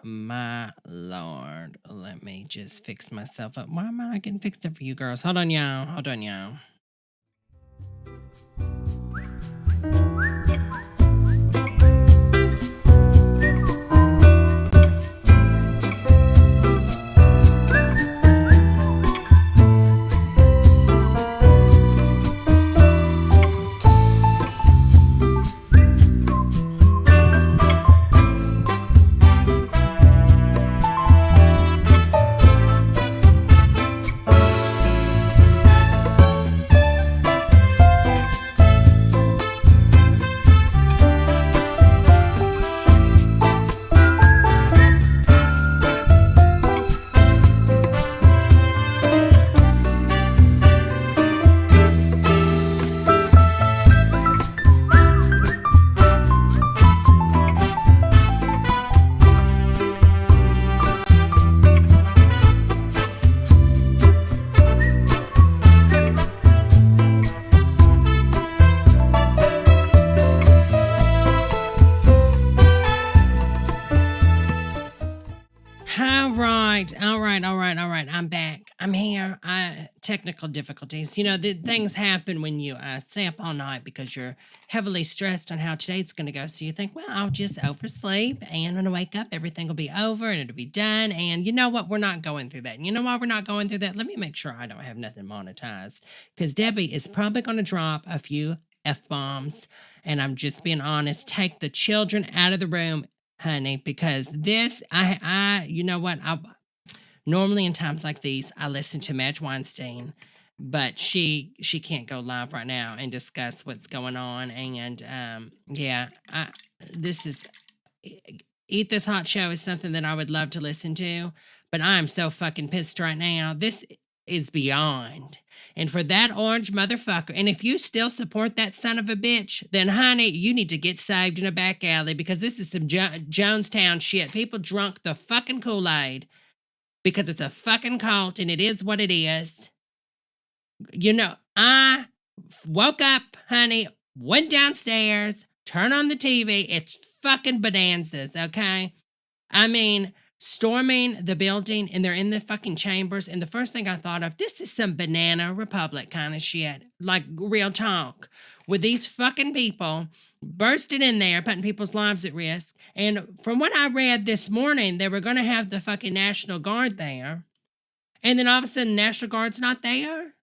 my Lord. Let me just fix myself up. Why am I not getting fixed up for you girls? Hold on, y'all. Hold on, y'all. All right. I'm back. I'm here. Technical difficulties. Things happen when you stay up all night because you're heavily stressed on how today's going to go. So you think, well, I'll just oversleep, and when I wake up, everything will be over and it'll be done. And you know what? We're not going through that. And you know why we're not going through that? Let me make sure I don't have nothing monetized, because Debbie is probably going to drop a few F-bombs. And I'm just being honest. Take the children out of the room, honey, because this, you know what? Normally in times like these, I listen to Madge Weinstein, but she can't go live right now and discuss what's going on. And this is Eat This Hot Show is something that I would love to listen to, but I'm so fucking pissed right now. This is beyond. And for that orange motherfucker, and if you still support that son of a bitch, then honey, you need to get saved in a back alley, because this is some Jonestown shit. People drunk the fucking Kool-Aid because it's a fucking cult, and it is what it is. I woke up, honey, went downstairs, turned on the TV. It's fucking bonanzas, okay? I mean, storming the building, and they're in the fucking chambers. And the first thing I thought of, this is some banana republic kind of shit. Like, real talk. With these fucking people bursting in there, putting people's lives at risk. And from what I read this morning, they were going to have the fucking National Guard there. And then all of a sudden, National Guard's not there.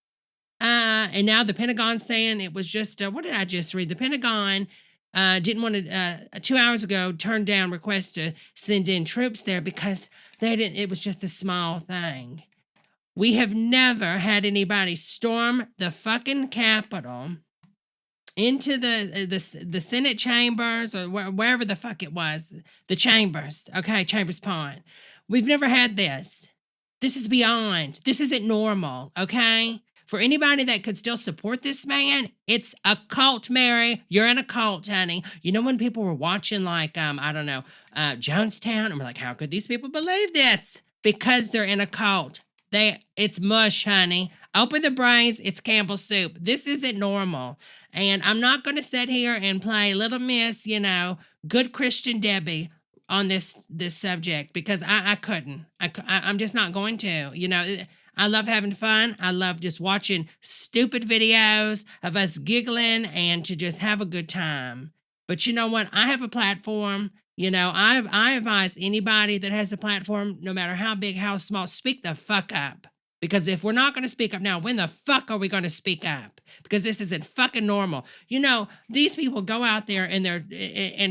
And now the Pentagon's saying it was just, what did I just read? The Pentagon didn't want to, 2 hours ago, turned down requests to send in troops there because it was just a small thing. We have never had anybody storm the fucking Capitol into the Senate chambers, or wherever the fuck it was, the chambers, okay, Chambers Pond. We've never had this. This is beyond. This isn't normal, okay? For anybody that could still support this man, it's a cult, Mary. You're in a cult, honey. You know when people were watching, like, Jonestown, and we're like, how could these people believe this? Because they're in a cult. It's mush, honey. Open the brains, it's Campbell's soup. This isn't normal. And I'm not going to sit here and play Little Miss, good Christian Debbie on this subject, because I couldn't. I'm just not going to. I love having fun. I love just watching stupid videos of us giggling and to just have a good time. But you know what? I have a platform. I advise anybody that has a platform, no matter how big, how small, speak the fuck up. Because if we're not going to speak up now, when the fuck are we going to speak up? Because this isn't fucking normal. These people go out there and they're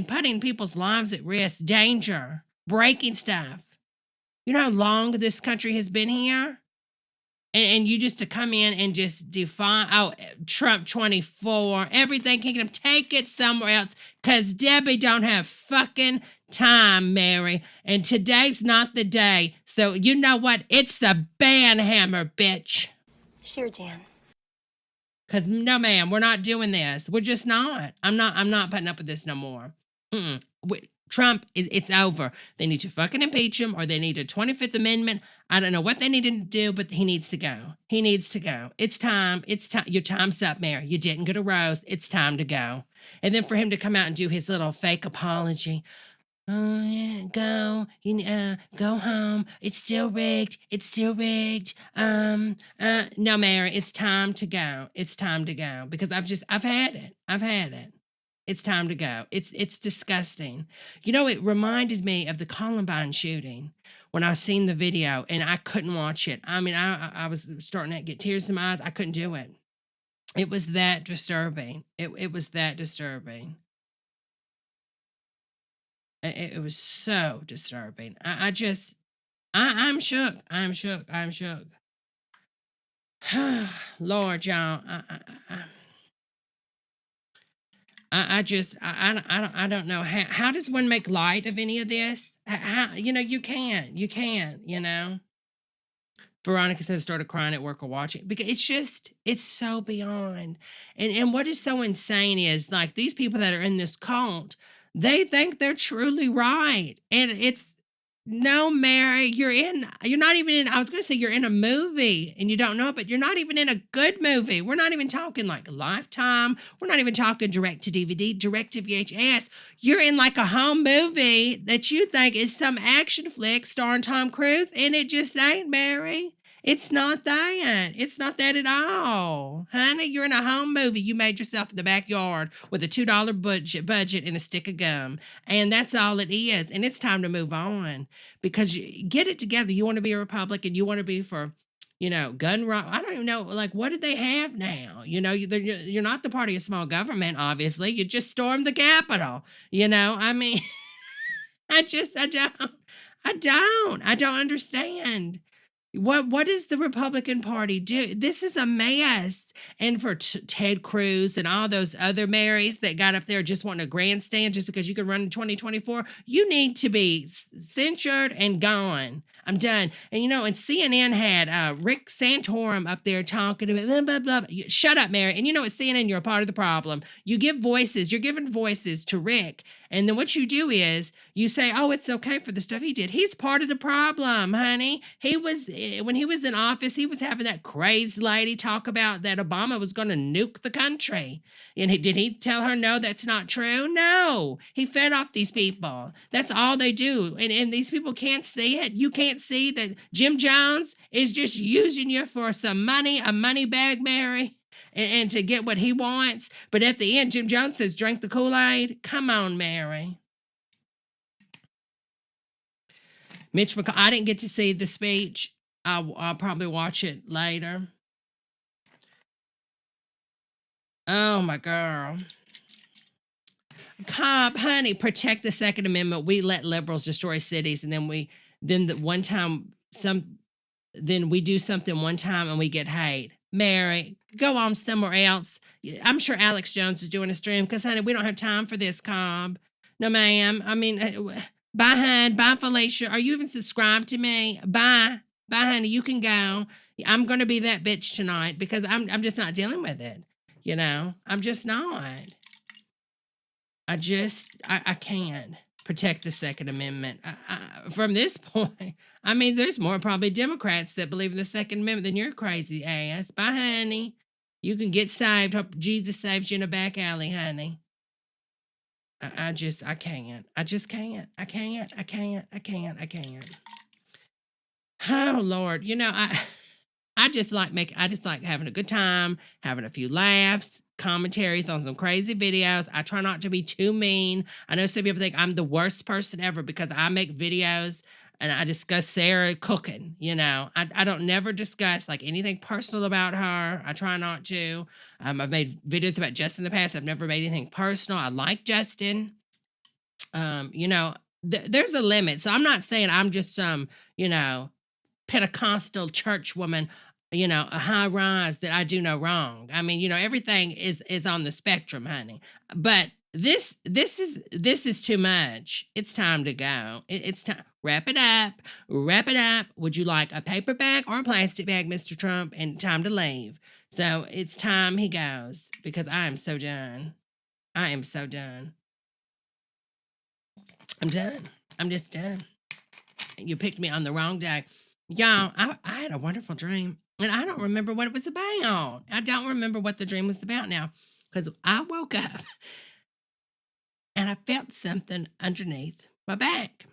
putting people's lives at risk, danger, breaking stuff. You know how long this country has been here? And you just to come in and just defy, Trump 24, everything kingdom, take it somewhere else, because Debbie don't have fucking time, Mary. And today's not the day. So you know what? It's the ban hammer, bitch. Sure, Jan. Because no, ma'am, we're not doing this. We're just not. I'm not putting up with this no more. Trump, it's over. They need to fucking impeach him, or they need a 25th Amendment. I don't know what they need to do, but he needs to go. He needs to go. It's time. It's time. Your time's up, Mary. You didn't get a rose. It's time to go. And then for him to come out and do his little fake apology. Oh yeah, go home. It's still rigged. It's still rigged. No, Mary, it's time to go. It's time to go because I've had it. I've had it. It's time to go. It's disgusting. You know, it reminded me of the Columbine shooting when I seen the video and I couldn't watch it. I mean, I was starting to get tears in my eyes. I couldn't do it. It was that disturbing. It was that disturbing. It was so disturbing. I'm shook. I'm shook. I'm shook. Lord, y'all. I don't know how does one make light of any of this? How, you can't. You can't. Veronica says started crying at work or watching because it's so beyond. And what is so insane is like these people that are in this cult, they think they're truly right. And it's no, Mary, you're not even in, I was gonna say you're in a movie and you don't know it, but you're not even in a good movie. We're not even talking like Lifetime. We're not even talking direct to DVD, direct to VHS. You're in like a home movie that you think is some action flick starring Tom Cruise, and it just ain't, Mary. It's not that. It's not that at all. Honey, you're in a home movie you made yourself in the backyard with a $2 budget and a stick of gum. And that's all it is. And it's time to move on because you get it together. You want to be a Republican. You want to be for, gun right. I don't even know. Like, what do they have now? You're not the party of small government, obviously. You just stormed the Capitol. I mean, I don't understand. What does the Republican Party do? This is a mess. And for Ted Cruz and all those other Marys that got up there just wanting a grandstand just because you could run in 2024, you need to be censured and gone. I'm done. And and CNN had Rick Santorum up there talking about blah, blah, blah. Shut up, Mary. And at CNN, you're a part of the problem. You're giving voices to Rick. And then what you do is you say, oh, it's okay for the stuff he did. He's part of the problem, honey. When he was in office, he was having that crazy lady talk about that Obama was going to nuke the country. And did he tell her, no, that's not true? No, he fed off these people. That's all they do. And these people can't see it. You can't see that Jim Jones is just using you for some money, a money bag, Mary. And to get what he wants. But at the end, Jim Jones says, drink the Kool-Aid. Come on, Mary. Mitch McConnell, I didn't get to see the speech. I'll probably watch it later. Oh, my girl. Cobb, honey, protect the Second Amendment. We let liberals destroy cities. And then we do something one time and we get hate. Mary, go on somewhere else. I'm sure Alex Jones is doing a stream because, honey, we don't have time for this, Cobb. No, ma'am. I mean, bye, hon. Bye, Felicia. Are you even subscribed to me? Bye. Bye, honey. You can go. I'm going to be that bitch tonight because I'm just not dealing with it. I'm just not. I can't protect the Second Amendment. From this point, I mean, there's more probably Democrats that believe in the Second Amendment than your crazy ass. Bye, honey. You can get saved. Hope Jesus saves you in a back alley, honey. I can't. I just can't. I can't. Oh, Lord. I just like having a good time, having a few laughs, commentaries on some crazy videos. I try not to be too mean. I know some people think I'm the worst person ever because I make videos and I discuss Sarah cooking. I don't never discuss like anything personal about her. I try not to. I've made videos about Justin in the past. I've never made anything personal. I like Justin. There's a limit. So I'm not saying I'm just some, Pentecostal church woman, a high rise that I do no wrong. I mean, everything is on the spectrum, honey. But this is too much. It's time to go. It's time. Wrap it up. Wrap it up. Would you like a paper bag or a plastic bag, Mr. Trump? And time to leave. So it's time he goes because I am so done. I am so done. I'm done. I'm just done. You picked me on the wrong day. Y'all, I had a wonderful dream. And I don't remember what it was about. I don't remember what the dream was about now. Because I woke up and I felt something underneath my back.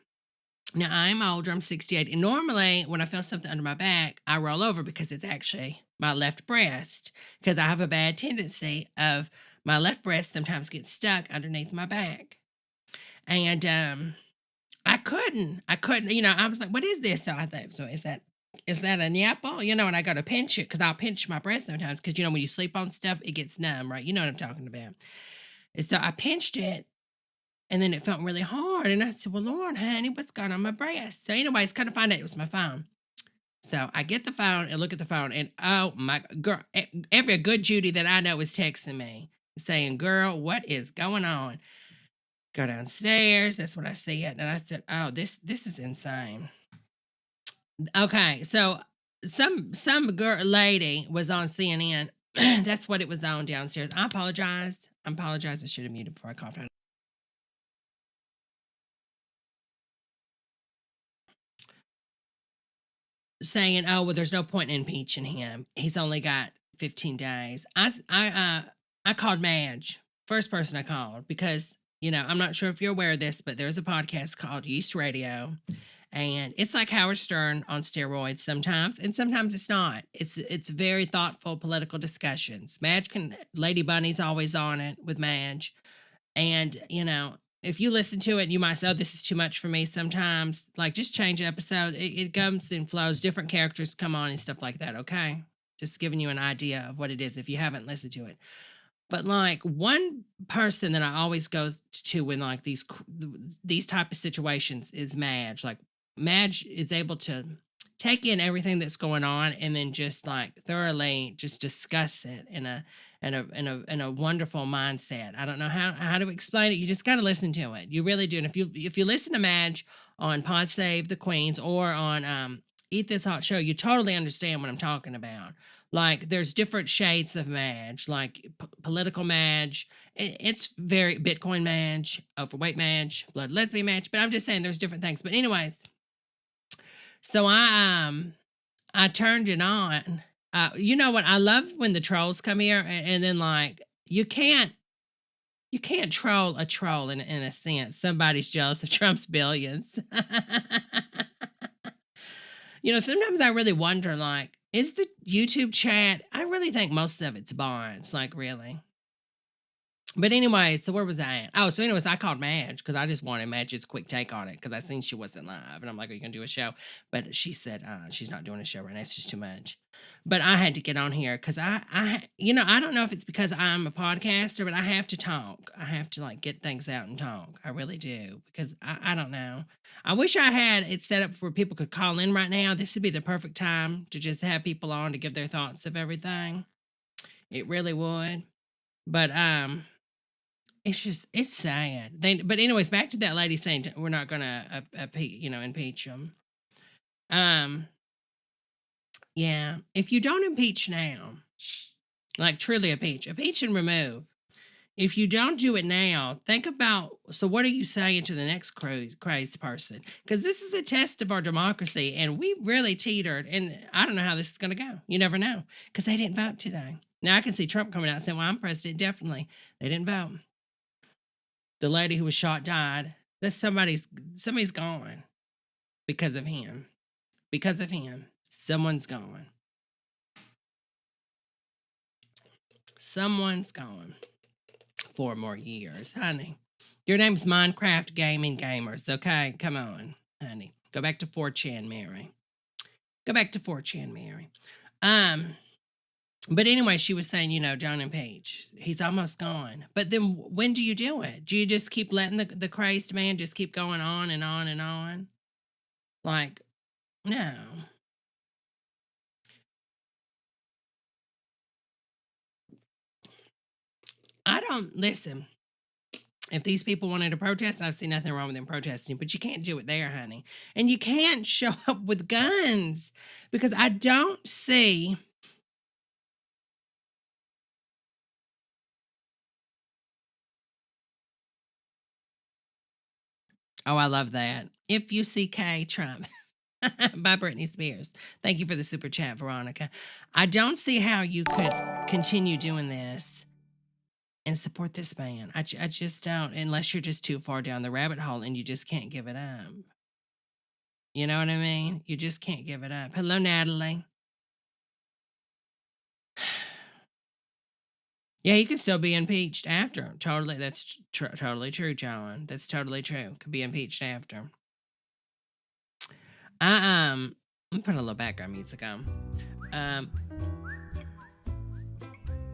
Now, I'm older, I'm 68, and normally when I feel something under my back, I roll over because it's actually my left breast, because I have a bad tendency of my left breast sometimes gets stuck underneath my back. And I couldn't, I was like, what is this? So I thought, so is that a nipple? And I go to pinch it because I'll pinch my breast sometimes because, when you sleep on stuff, it gets numb, right? You know what I'm talking about. And so I pinched it and then it felt really hard. And I said, well, Lord, honey, what's going on my breast? So, anyways, kind of find out it was my phone. So I get the phone and look at the phone, and oh my girl, every good Judy that I know is texting me saying, girl, what is going on? Go downstairs. That's what I see it. And I said, oh, this is insane. Okay, so some girl lady was on CNN. That's what it was on downstairs. I apologize. I apologize. I should have muted before I coughed. Saying, "Oh, well, there's no point in impeaching him. He's only got 15 days." I called Madge, first person I called, because I'm not sure if you're aware of this, but there's a podcast called Yeast Radio, and it's like Howard Stern on steroids sometimes, and sometimes it's not. It's very thoughtful political discussions. Lady Bunny's always on it with Madge, and if you listen to it, you might say, oh, this is too much for me sometimes. Like, just change the episode. It comes and flows. Different characters come on and stuff like that, okay? Just giving you an idea of what it is if you haven't listened to it. But, like, one person that I always go to when, like, these type of situations is Madge. Like, Madge is able to take in everything that's going on and then just, like, thoroughly just discuss it in a wonderful mindset. I don't know how to explain it. You just gotta listen to it. You really do. And if you listen to Madge on Pod Save the Queens or on Eat This Hot Show, you totally understand what I'm talking about. Like, there's different shades of Madge, like political Madge. It's very Bitcoin Madge, overweight Madge, blood lesbian Madge. But I'm just saying there's different things. But anyways, so I turned it on. You know what? I love when the trolls come here, and then, like, you can't troll a troll in a sense. Somebody's jealous of Trump's billions. Sometimes I really wonder, like, is the YouTube chat? I really think most of it's bots, like, really. But anyway, so where was I at? Oh, so anyways, I called Madge because I just wanted Madge's quick take on it because I seen she wasn't live. And I'm like, are you going to do a show? But she said she's not doing a show right now. It's just too much. But I had to get on here because I don't know if it's because I'm a podcaster, but I have to talk. I have to, like, get things out and talk. I really do because I don't know. I wish I had it set up where people could call in right now. This would be the perfect time to just have people on to give their thoughts of everything. It really would. But it's sad. But anyways, back to that lady saying we're not gonna impeach him. Yeah. If you don't impeach now, like truly impeach and remove. If you don't do it now, think about, so what are you saying to the next crazed person? Because this is a test of our democracy, and we really teetered, and I don't know how this is going to go. You never know, because they didn't vote today. Now, I can see Trump coming out and saying, well, I'm president, definitely. They didn't vote. The lady who was shot died. That's somebody's gone because of him. Because of him. Someone's gone. Someone's gone. 4 more years, honey. Your name's Minecraft Gaming Gamers, okay? Come on, honey. Go back to 4chan, Mary. Go back to 4chan, Mary. But anyway, she was saying, John and Paige, he's almost gone. But then when do you do it? Do you just keep letting the crazed man just keep going on and on and on? Like, no. I don't listen. If these people wanted to protest, I've seen nothing wrong with them protesting, but you can't do it there, honey. And you can't show up with guns because I don't see. Oh, I love that. If you see K Trump by Britney Spears. Thank you for the super chat, Veronica. I don't see how you could continue doing this and support this man. I just don't, unless you're just too far down the rabbit hole and you just can't give it up. You know what I mean? You just can't give it up. Hello, Natalie. Yeah, he could still be impeached after. Totally, that's totally true, John. That's totally true. Could be impeached after. I'm putting a little background music on.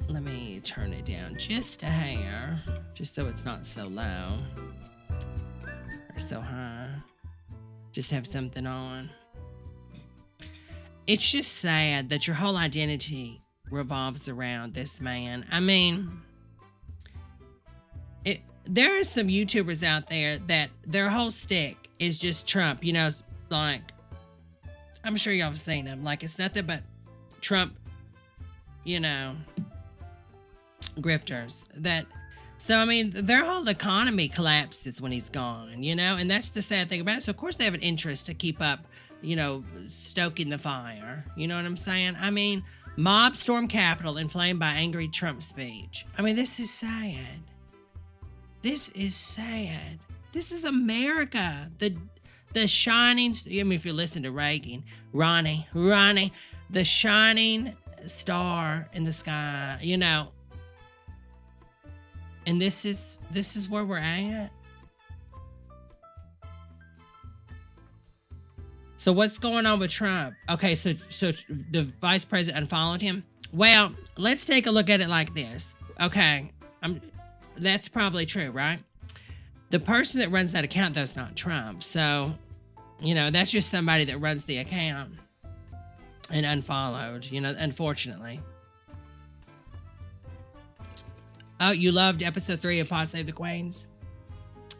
Let me turn it down just a hair, just so it's not so low or so high. Just have something on. It's just sad that your whole identity revolves around this man. I mean, there are some YouTubers out there that their whole stick is just Trump. You know, like, I'm sure y'all have seen them. Like, it's nothing but Trump, you know, grifters. So, I mean, their whole economy collapses when he's gone, you know? And that's the sad thing about it. So, of course, they have an interest to keep up, you know, stoking the fire. You know what I'm saying? I mean, mob storm Capitol inflamed by angry Trump speech. I mean, this is sad. This is sad. This is America. The shining, I mean, if you listen to Reagan, Ronnie, the shining star in the sky, you know. And this is where we're at. So what's going on with Trump? Okay, so the vice president unfollowed him. Well, let's take a look at it like this. Okay, that's probably true, right? The person that runs that account, though, is not Trump. So, you know, that's just somebody that runs the account and unfollowed, you know, unfortunately. Oh, you loved episode 3 of Pod Save the Queens?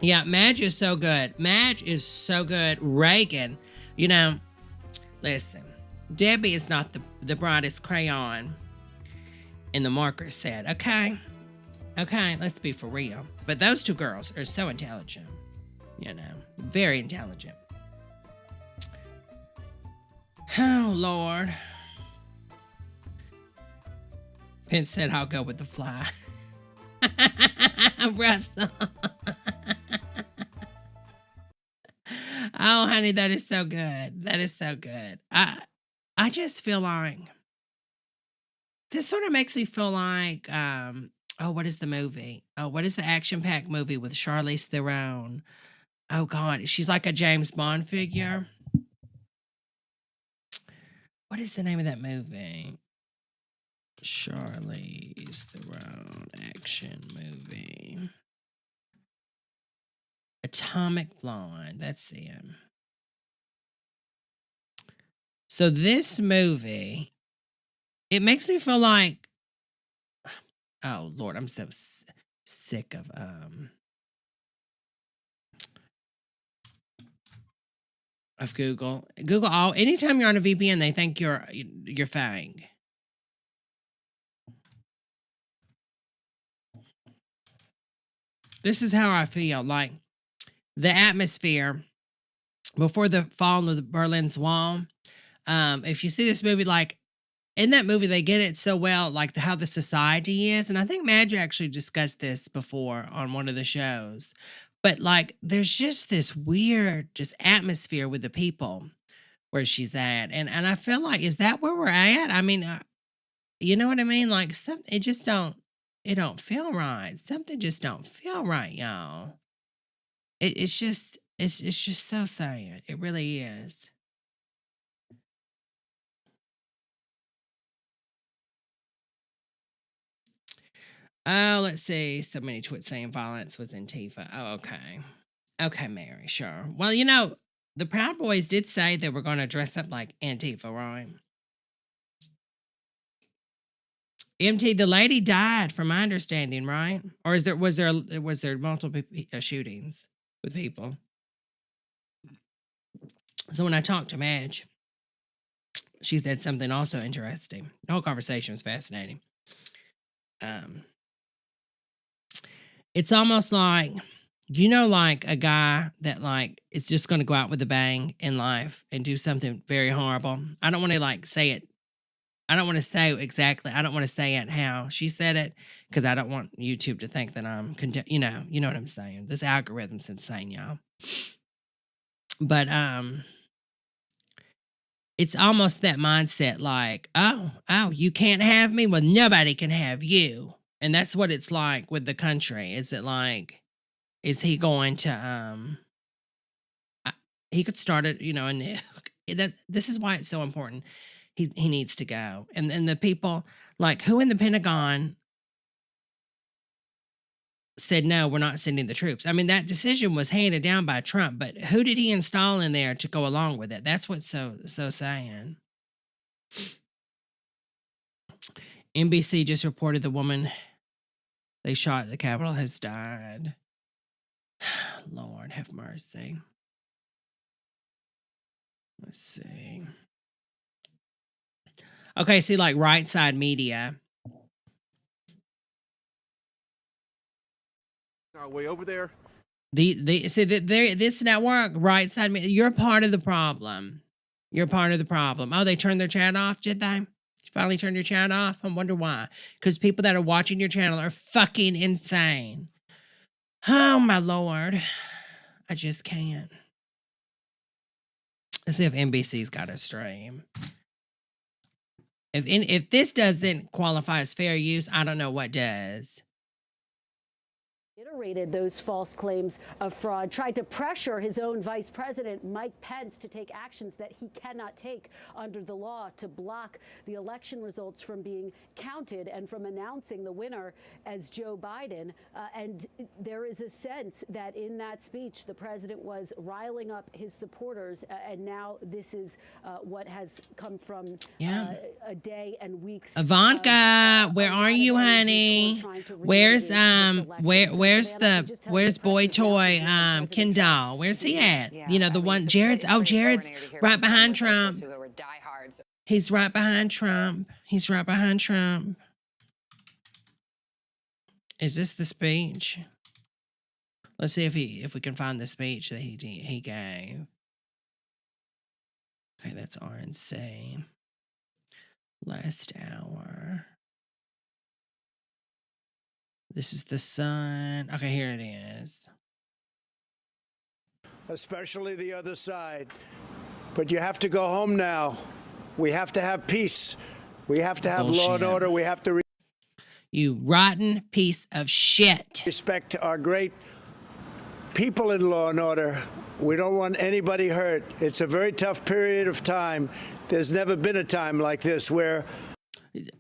Yeah, Madge is so good. Madge is so good. Reagan, you know, listen, Debbie is not the brightest crayon in the marker set, okay? Okay, let's be for real. But those two girls are so intelligent, you know, very intelligent. Oh, Lord. Pence said, I'll go with the fly. Russell. Oh, honey, that is so good. That is so good. I just feel like this sort of makes me feel like, what is the movie? Oh, what is the action-packed movie with Charlize Theron? Oh, God, she's like a James Bond figure. What is the name of that movie? Charlize Theron action movie. Atomic Blonde. That's him. So this movie, it makes me feel like, oh Lord, I'm so sick of Google. Google all. Anytime you're on a VPN, they think you're fang. This is how I feel. Like the atmosphere before the fall of the Berlin's Wall. If you see this movie, like in that movie, they get it so well, like how the society is. And I think Madge actually discussed this before on one of the shows. But like, there's just this weird, just atmosphere with the people where she's at, and I feel like, is that where we're at? I mean, you know what I mean? Like something, it don't feel right. Something just don't feel right, y'all. It's just so sad. It really is. Oh, let's see. So many tweets saying violence was Antifa. Oh, okay. Okay, Mary, sure. Well, you know, the Proud Boys did say they were going to dress up like Antifa, right? MT, the lady died, from my understanding, right? Or was there multiple shootings with people? So when I talked to Madge, she said something also interesting. The whole conversation was fascinating. It's almost like, you know, like a guy that like it's just going to go out with a bang in life and do something very horrible. I don't want to like say it I don't want to say exactly. I don't want to say it how she said it because I don't want YouTube to think that I'm, you know what I'm saying. This algorithm's insane, y'all. But it's almost that mindset, like, oh, you can't have me. Well, nobody can have you, and that's what it's like with the country. Is it like, is he going to he could start it, and that this is why it's so important. He needs to go. And the people, like, who in the Pentagon said, no, we're not sending the troops. I mean, that decision was handed down by Trump, but who did he install in there to go along with it? That's what's so saying. NBC just reported the woman they shot at the Capitol has died. Lord have mercy. Let's see. Okay, see, like, Right Side Media. Our way over there. This network, Right Side Media, you're part of the problem. You're part of the problem. Oh, they turned their chat off, did they? You finally turned your chat off? I wonder why. Because people that are watching your channel are fucking insane. Oh, my Lord. I just can't. Let's see if NBC's got a stream. If this doesn't qualify as fair use, I don't know what does. Iterated those false claims of fraud, tried to pressure his own vice president, Mike Pence, to take actions that he cannot take under the law to block the election results from being counted and from announcing the winner as Joe Biden. And there is a sense that in that speech, the president was riling up his supporters. And now this is what has come from a day and weeks. Ivanka, where are you, honey? Where's where's boy toy Ken Doll? Where's he at? Yeah, the one Jared's right behind Trump. He's right behind Trump. He's right behind Trump. Is this the speech? Let's see if we can find the speech that he gave. Okay, that's RNC. Last hour. This is the Sun. Okay, here it is. Especially the other side. But you have to go home now. We have to have peace. We have to have law and order. We have to you rotten piece of shit. Respect our great people in law and order. We don't want anybody hurt. It's a very tough period of time. There's never been a time like this where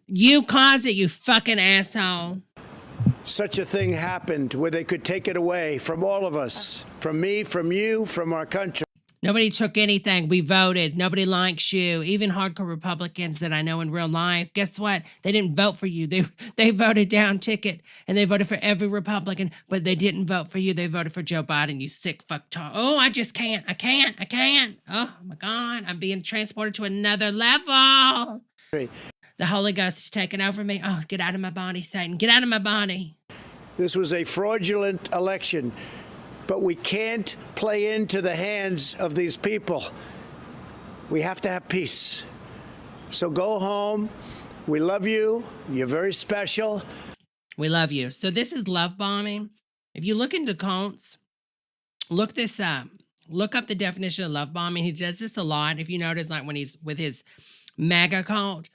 you caused it, you fucking asshole. Such a thing happened where they could take it away from all of us, from me, from you, from our country. Nobody took anything. We voted. Nobody likes you. Even hardcore Republicans that I know in real life, guess what? They didn't vote for you. They voted down ticket and they voted for every Republican, but they didn't vote for you. They voted for Joe Biden, you sick fucktard. Oh, I just can't. I can't. Oh my God. I'm being transported to another level. The Holy Ghost is taking over me. Oh, get out of my body, Satan. Get out of my body. This was a fraudulent election, but we can't play into the hands of these people. We have to have peace. So go home. We love you. You're very special. We love you. So this is love bombing. If you look into cults, look this up. Look up the definition of love bombing. He does this a lot. If you notice, like when he's with his MAGA cult,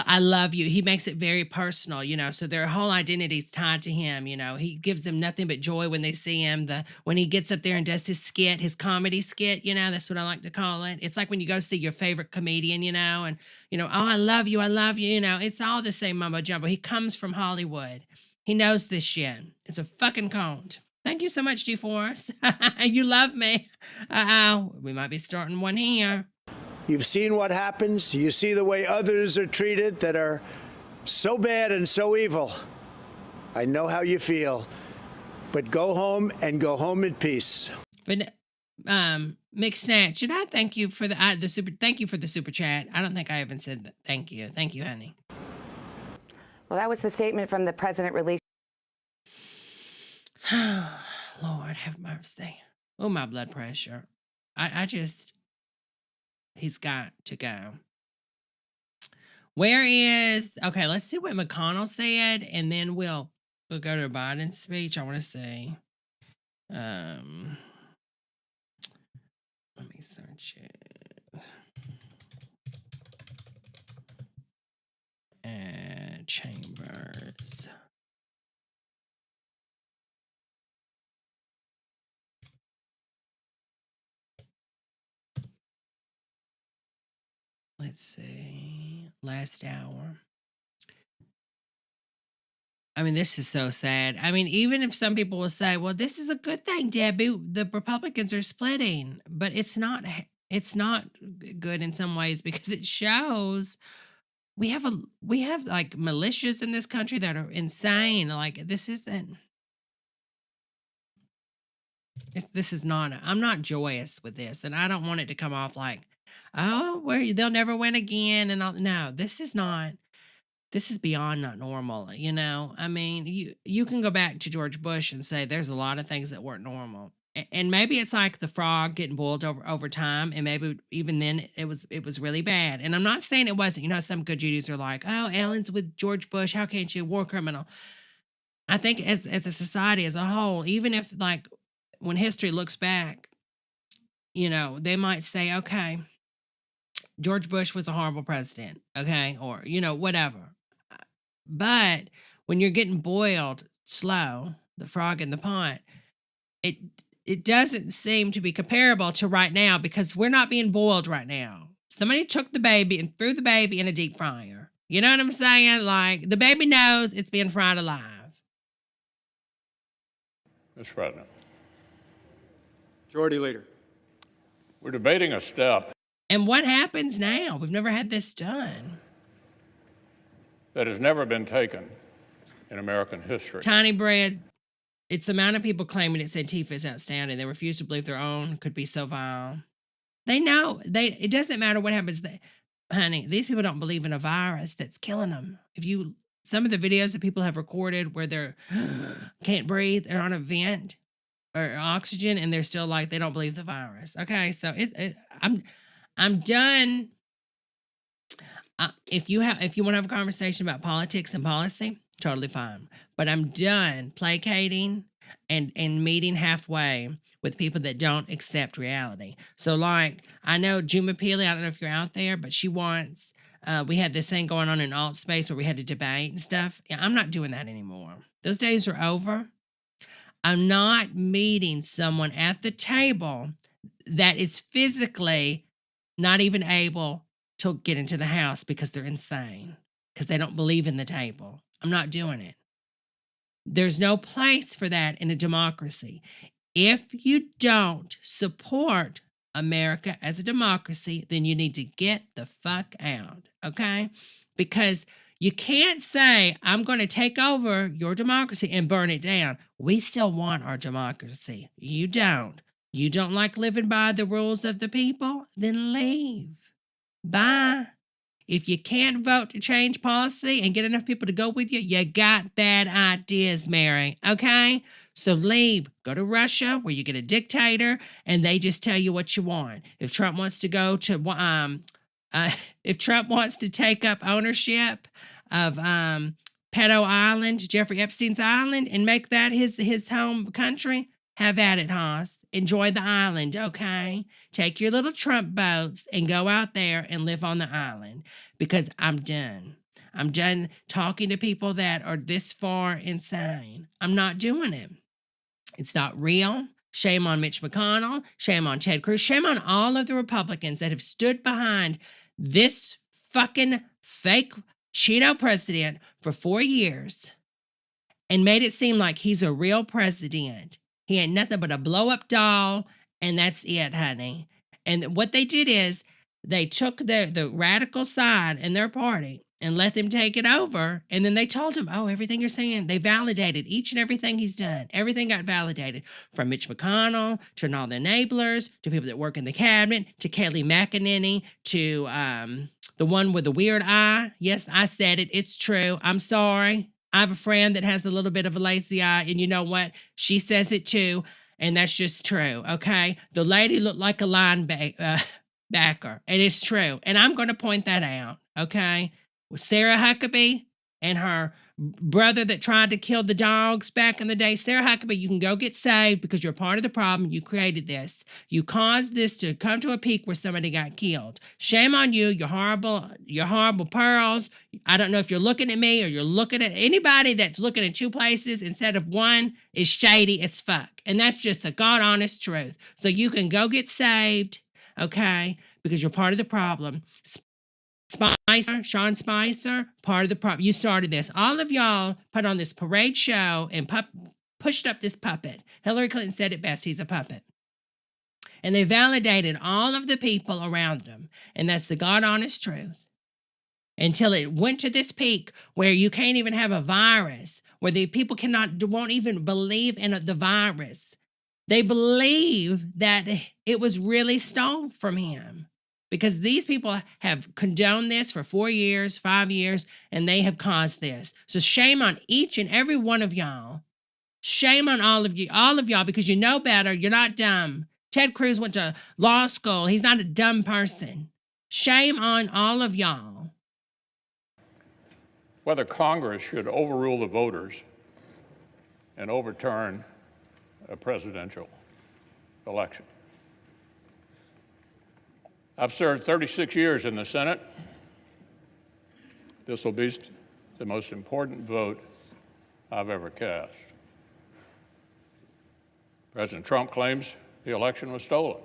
I love you. He makes it very personal, so their whole identity's tied to him. He gives them nothing but joy when they see him. When he gets up there and does his skit, his comedy skit, that's what I like to call it. It's like when you go see your favorite comedian, and, oh, I love you. It's all the same mumbo jumbo. He comes from Hollywood. He knows this shit. It's a fucking cult. Thank you so much, G-Force. You love me. We might be starting one here. You've seen what happens. You see the way others are treated that are so bad and so evil. I know how you feel, but go home and go home in peace. But McSnatch, should I thank you for the super? Thank you for the super chat. I don't think I even said that. Thank you, honey. Well, that was the statement from the president released. Lord have mercy. Oh, my blood pressure. I just. He's got to go. Where is okay? Let's see what McConnell said, and then we'll go to Biden's speech. I want to see. Let me search it. Chambers. Let's see. Last hour. I mean, this is so sad. I mean, even if some people will say, well, this is a good thing, Debbie, the Republicans are splitting, but it's not good in some ways because it shows we have like militias in this country that are insane. Like this is not, I'm not joyous with this, and I don't want it to come off like, oh, they'll never win again. And no, this is beyond not normal. I mean, you can go back to George Bush and say there's a lot of things that weren't normal. And maybe it's like the frog getting boiled over time, and maybe even then it was really bad. And I'm not saying it wasn't. Some good Judies are like, oh, Ellen's with George Bush, how can't you, war criminal? I think as a society as a whole, even if like when history looks back, they might say, okay, George Bush was a horrible president, okay, or whatever. But when you're getting boiled slow, the frog in the pot, it doesn't seem to be comparable to right now because we're not being boiled right now. Somebody took the baby and threw the baby in a deep fryer. You know what I'm saying? Like the baby knows it's being fried alive. Mr. President. Majority Leader. We're debating a step. And what happens now? We've never had this done. That has never been taken in American history. Tiny bread. It's the amount of people claiming it's Antifa is outstanding. They refuse to believe their own could be so vile. They know it doesn't matter what happens. Honey, these people don't believe in a virus that's killing them. Some of the videos that people have recorded where they're can't breathe, they're on a vent or oxygen, and they're still like they don't believe the virus. Okay, so I'm done. If you want to have a conversation about politics and policy, totally fine. But I'm done placating and meeting halfway with people that don't accept reality. So like, I know Juma Peely, I don't know if you're out there, but she wants, we had this thing going on in alt space where we had to debate and stuff. Yeah, I'm not doing that anymore. Those days are over. I'm not meeting someone at the table that is physically not even able to get into the house because they're insane, because they don't believe in the table. I'm not doing it. There's no place for that in a democracy. If you don't support America as a democracy, then you need to get the fuck out, okay? Because you can't say, I'm going to take over your democracy and burn it down. We still want our democracy. You don't. You don't like living by the rules of the people? Then leave. Bye. If you can't vote to change policy and get enough people to go with you, you got bad ideas, Mary. Okay? So leave. Go to Russia where you get a dictator and they just tell you what you want. If Trump wants to go to, if Trump wants to take up ownership of Pedo Island, Jeffrey Epstein's island, and make that his home country, have at it, Haas. Enjoy the island, okay? Take your little Trump boats and go out there and live on the island because I'm done. I'm done talking to people that are this far insane. I'm not doing it. It's not real. Shame on Mitch McConnell. Shame on Ted Cruz. Shame on all of the Republicans that have stood behind this fucking fake Cheeto president for 4 years and made it seem like he's a real president. He ain't nothing but a blow-up doll, and that's it, honey. And what they did is they took the radical side in their party and let them take it over, and then they told him, oh, everything you're saying, they validated each and everything he's done. Everything got validated, from Mitch McConnell to all the enablers, to people that work in the cabinet, to Kelly McEnany, to the one with the weird eye. Yes, I said it. It's true. I'm sorry. I have a friend that has a little bit of a lazy eye, and you know what? She says it too, and that's just true, okay? The lady looked like a linebacker, and it's true, and I'm going to point that out, okay? Sarah Huckabee and her brother that tried to kill the dogs back in the day. Sarah Huckabee, you can go get saved because you're part of the problem. You created this. You caused this to come to a peak where somebody got killed. Shame on you. You're horrible pearls. I don't know if you're looking at me or you're looking at anybody that's looking at two places instead of one is shady as fuck. And that's just the God honest truth. So you can go get saved, okay? Because you're part of the problem. Sean Spicer, part of the problem. You started this. All of y'all put on this parade show and pushed up this puppet. Hillary Clinton said it best. He's a puppet. And they validated all of the people around them. And that's the God honest truth. Until it went to this peak where you can't even have a virus, where the people won't even believe in the virus. They believe that it was really stolen from him. Because these people have condoned this for 4 years, 5 years, and they have caused this. So shame on each and every one of y'all. Shame on all of y'all, because you know better. You're not dumb. Ted Cruz went to law school. He's not a dumb person. Shame on all of y'all. Whether Congress should overrule the voters and overturn a presidential election. I've served 36 years in the Senate. This will be the most important vote I've ever cast. President Trump claims the election was stolen.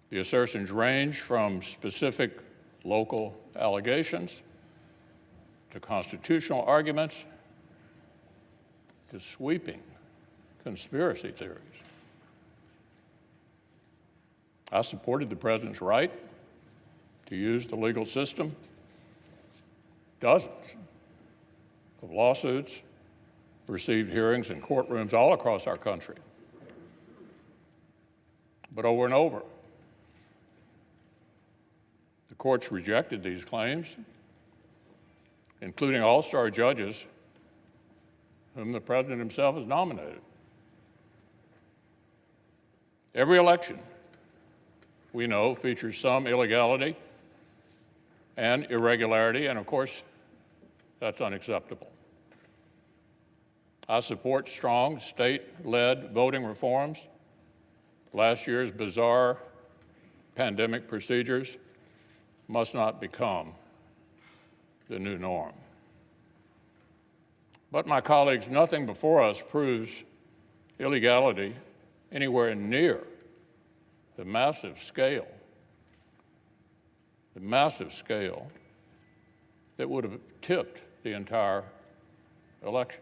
The assertions range from specific local allegations to constitutional arguments to sweeping conspiracy theories. I supported the president's right to use the legal system. Dozens of lawsuits received hearings in courtrooms all across our country. But over and over, the courts rejected these claims, including all-star judges whom the president himself has nominated. Every election, we know, features some illegality and irregularity, and of course, that's unacceptable. I support strong state-led voting reforms. Last year's bizarre pandemic procedures must not become the new norm. But my colleagues, nothing before us proves illegality anywhere near the massive scale that would have tipped the entire election.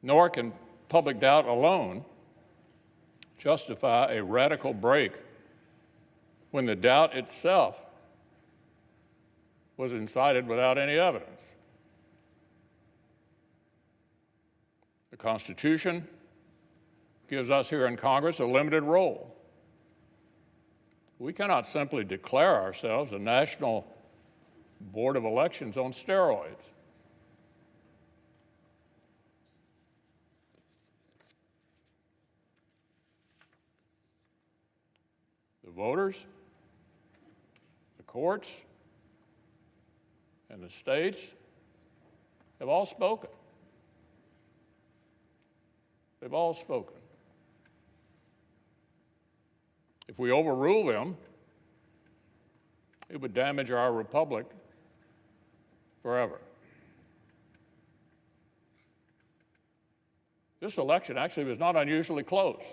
Nor can public doubt alone justify a radical break when the doubt itself was incited without any evidence. The Constitution gives us here in Congress a limited role. We cannot simply declare ourselves a national board of elections on steroids. The voters, the courts, and the states have all spoken. They've all spoken. If we overrule them, it would damage our republic forever. This election actually was not unusually close.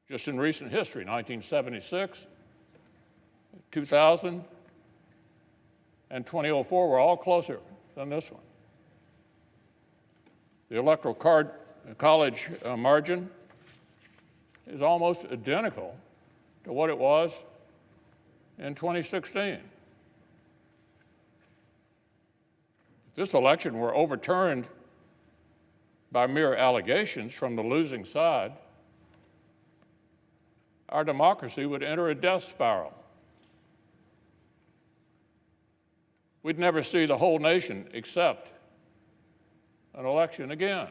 Just in recent history, 1976, 2000, and 2004 were all closer than this one. The Electoral College margin is almost identical to what it was in 2016. If this election were overturned by mere allegations from the losing side, our democracy would enter a death spiral. We'd never see the whole nation accept an election again.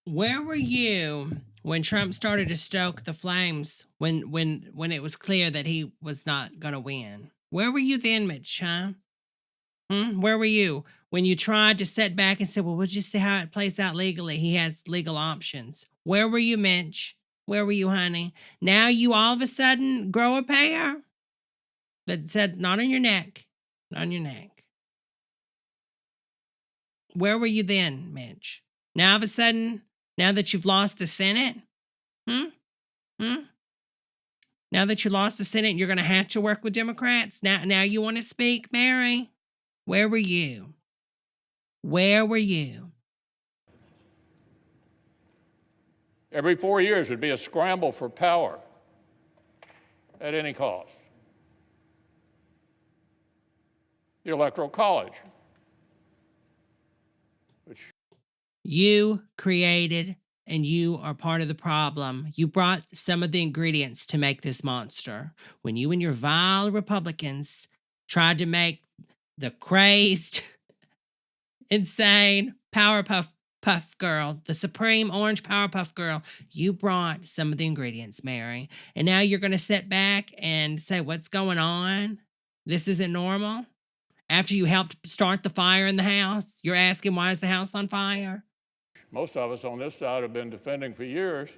Where were you when Trump started to stoke the flames, when it was clear that he was not going to win. Where were you then, Mitch, huh? Where were you when you tried to sit back and say, well, we'll just see how it plays out legally? He has legal options. Where were you, Mitch? Where were you, honey? Now you all of a sudden grow a pair that said, not on your neck, not on your neck. Where were you then, Mitch? Now all of a sudden, now that you've lost the Senate, now that you lost the Senate, you're going to have to work with Democrats. Now you want to speak, Mary? Where were you? Where were you? Every 4 years would be a scramble for power at any cost. The Electoral College, which you created, and you are part of the problem. You brought some of the ingredients to make this monster. When you and your vile Republicans tried to make the crazed, insane Powerpuff Girl, the supreme orange Powerpuff Girl, you brought some of the ingredients, Mary. And now you're going to sit back and say, what's going on? This isn't normal. After you helped start the fire in the house, you're asking, why is the house on fire? most of us on this side have been defending for years.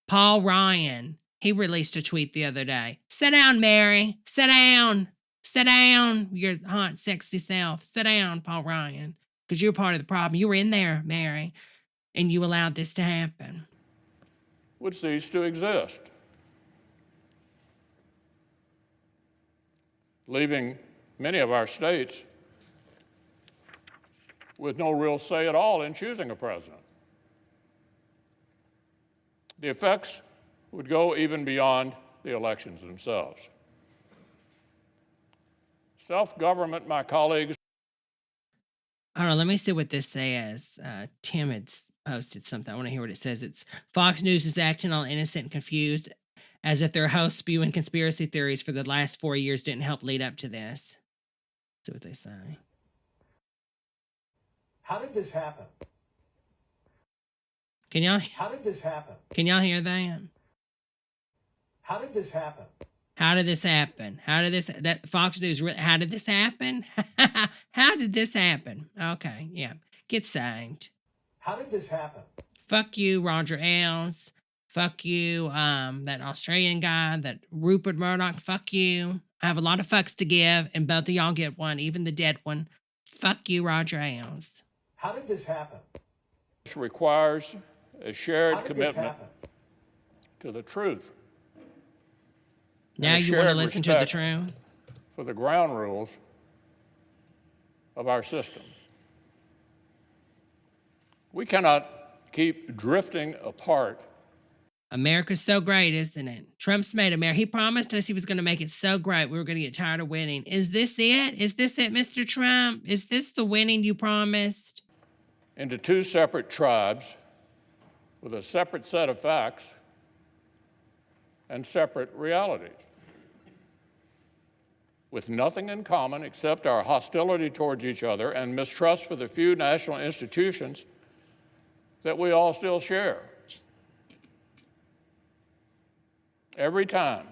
Paul Ryan, he released a tweet the other day. Sit down, Mary. Sit down. Sit down, your hot, sexy self. Sit down, Paul Ryan, because you're part of the problem. You were in there, Mary, and you allowed this to happen. Would cease to exist, leaving many of our states with no real say at all in choosing a president. The effects would go even beyond the elections themselves. Self-government, my colleagues. Hold on, let me see what this says. Tim had posted something. I want to hear what it says. It's Fox News is acting all innocent and confused, as if their hosts spewing conspiracy theories for the last 4 years didn't help lead up to this. Let's see what they say. How did this happen? How did this happen? Can y'all hear that? How did this happen? How did this happen? That Fox News, how did this happen? How did this happen? Okay, yeah. Get saved. How did this happen? Fuck you, Roger Ailes. Fuck you, that Australian guy, that Rupert Murdoch. Fuck you. I have a lot of fucks to give, and both of y'all get one, even the dead one. Fuck you, Roger Ailes. How did this happen? This requires a shared commitment to the truth. Now you want to listen to the truth? For the ground rules of our system. We cannot keep drifting apart. America's so great, isn't it? Trump's made America. He promised us he was going to make it so great we were going to get tired of winning. Is this it? Is this it, Mr. Trump? Is this the winning you promised? Into two separate tribes with a separate set of facts and separate realities, with nothing in common except our hostility towards each other and mistrust for the few national institutions that we all still share. Every time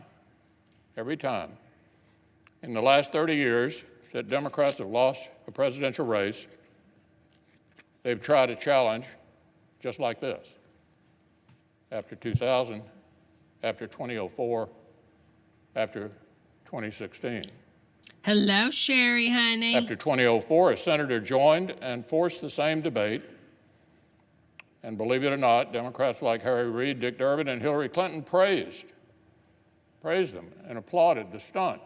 in the last 30 years that Democrats have lost a presidential race, they've tried a challenge just like this. After 2000, after 2004, after 2016. Hello, Sherry, honey. After 2004, a senator joined and forced the same debate. And believe it or not, Democrats like Harry Reid, Dick Durbin, and Hillary Clinton praised them and applauded the stunt.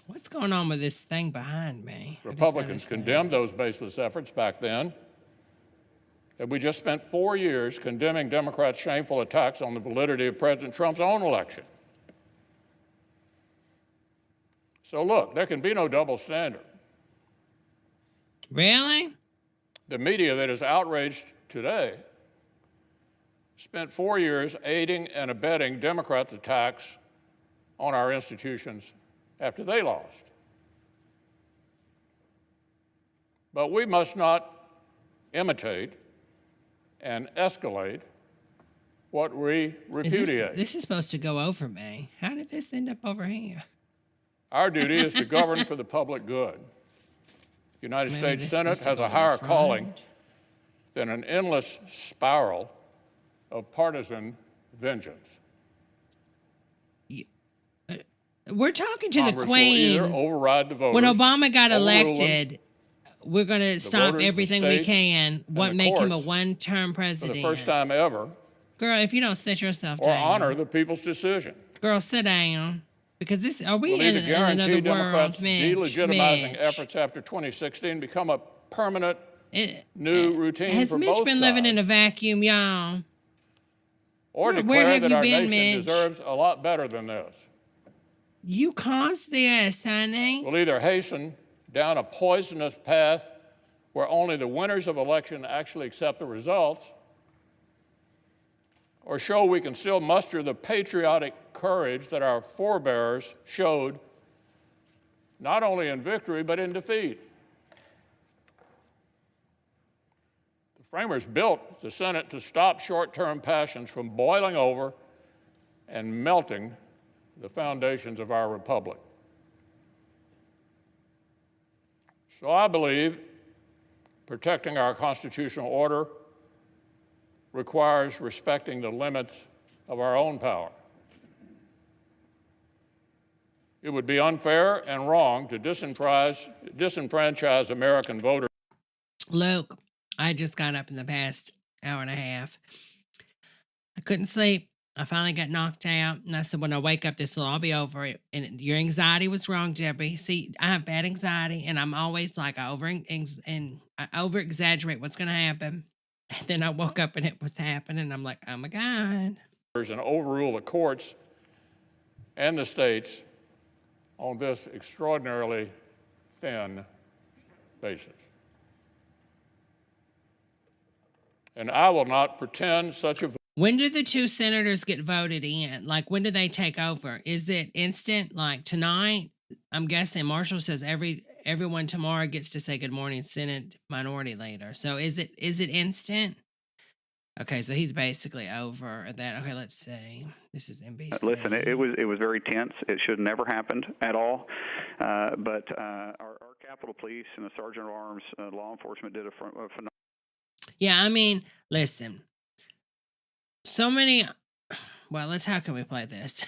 What's going on with this thing behind me? Republicans condemned those baseless efforts back then. And we just spent 4 years condemning Democrats' shameful attacks on the validity of President Trump's own election. So look, there can be no double standard. Really? The media that is outraged today spent 4 years aiding and abetting Democrats' attacks on our institutions after they lost. But we must not imitate and escalate what we repudiate. This is supposed to go over me. How did this end up over here? Our duty is to govern for the public good. The United Maybe States this Senate supposed to has go a in the higher calling front. than an endless spiral of partisan vengeance. We're talking to the Congress will either Queen. override the voters. When Obama got overrule them, elected, we're going to stop voters, the everything we states, can. and What the make him a courts one-term for president? the first time ever, Girl, if you don't sit yourself or down. honor the people's decision. Girl, sit down. Because this, are we Will in either another guarantee Democrats' world? Mitch, delegitimizing Mitch. efforts after 2016 become a permanent It- new routine Has for Mitch both been sides, living in a vacuum, y'all? or where declare have that you our been, nation Mitch? deserves a lot better than this. You caused this, honey. Will either hasten down a poisonous path where only the winners of election actually accept the results, or show we can still muster the patriotic courage that our forebears showed not only in victory but in defeat. The framers built the Senate to stop short-term passions from boiling over and melting the foundations of our republic. So I believe protecting our constitutional order requires respecting the limits of our own power. It would be unfair and wrong to disenfranchise American voters. Luke, I just got up in the past hour and a half. I couldn't sleep. I finally got knocked out. And I said, when I wake up, this will all be over. And your anxiety was wrong, Debbie. See, I have bad anxiety, and I'm always like, I over-exaggerate what's going to happen. And then I woke up, and it was happening. I'm like, oh, my God. And overrule the courts and the states on this extraordinarily thin basis. And I will not pretend such a When do the two senators get voted in? Like, when do they take over? Is it instant, like tonight? I'm guessing Marshall says everyone tomorrow gets to say good morning, Senate Minority Leader. So is it instant? Okay, so he's basically over that. Okay, let's see. This is NBC. Listen, it was very tense. It should have never happened at all. But our Capitol Police and the Sergeant at Arms, law enforcement did a phenomenal. Yeah, I mean, listen. So many. Well, how can we play this? Of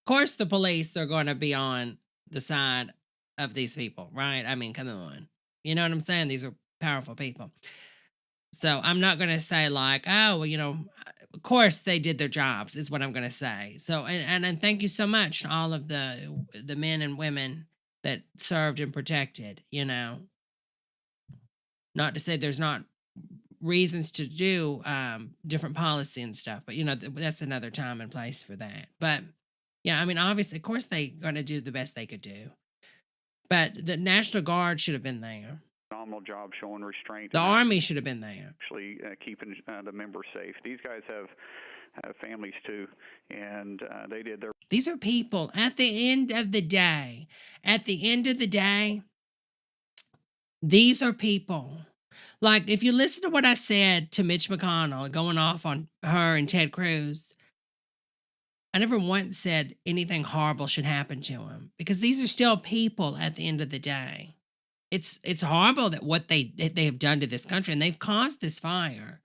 course, the police are going to be on the side of these people, right? I mean, come on. You know what I'm saying? These are powerful people. So I'm not going to say like, oh, well, of course they did their jobs is what I'm going to say. So, and thank you so much to all of the men and women that served and protected, not to say there's not reasons to do different policy and stuff, but that's another time and place for that. But yeah, I mean, obviously, of course they're going to do the best they could do, but the National Guard should have been there. Phenomenal job showing restraint. The Army should have been there. Actually keeping the members safe. These guys have families too, and they did their. These are people at the end of the day. At the end of the day, these are people. Like, if you listen to what I said to Mitch McConnell going off on her and Ted Cruz, I never once said anything horrible should happen to him, because these are still people at the end of the day. It's horrible that what they have done to this country, and they've caused this fire.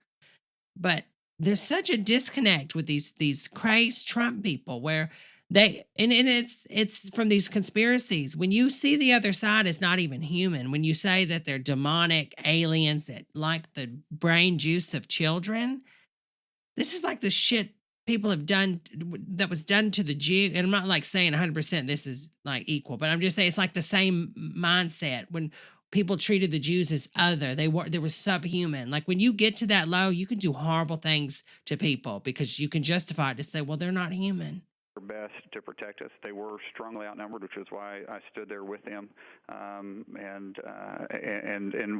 But there's such a disconnect with these crazed Trump people where it's from these conspiracies. When you see the other side is not even human, when you say that they're demonic aliens that like the brain juice of children, this is like the shit people have done that was done to the Jew. And I'm not like saying 100% this is like equal, but I'm just saying it's like the same mindset when people treated the Jews as other. They were subhuman. Like, when you get to that low, you can do horrible things to people because you can justify it to say, well, they're not human. Best to protect us. They were strongly outnumbered, which is why I stood there with them, and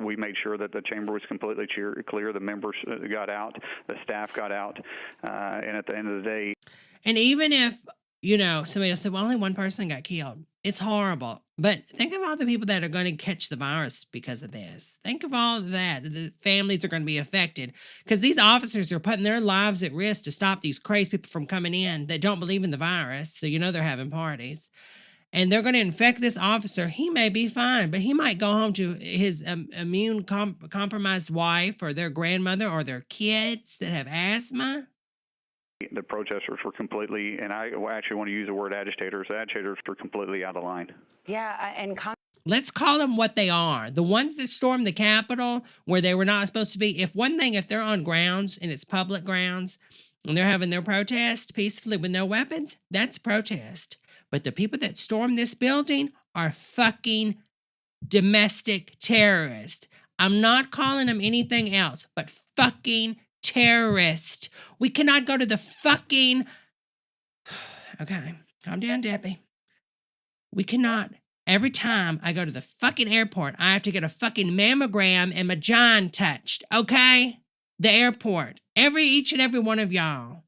we made sure that the chamber was completely clear. The members got out, the staff got out, and at the end of the day. And even if you know, somebody will say, well, only one person got killed. It's horrible. But think of all the people that are going to catch the virus because of this. Think of all of that. The families are going to be affected because these officers are putting their lives at risk to stop these crazy people from coming in that don't believe in the virus. So, you know, they're having parties. And they're going to infect this officer. He may be fine, but he might go home to his immune compromised wife or their grandmother or their kids that have asthma. The protesters were completely, and I actually want to use the word agitators. The agitators were completely out of line. Yeah, and Let's call them what they are. The ones that stormed the Capitol where they were not supposed to be. If they're on grounds and it's public grounds and they're having their protest peacefully with no weapons, that's protest. But the people that stormed this building are fucking domestic terrorists. I'm not calling them anything else but fucking terrorists. We cannot go to the fucking... Okay, calm down, Debbie. We cannot... Every time I go to the fucking airport, I have to get a fucking mammogram and my john touched, okay? The airport. Each and every one of y'all.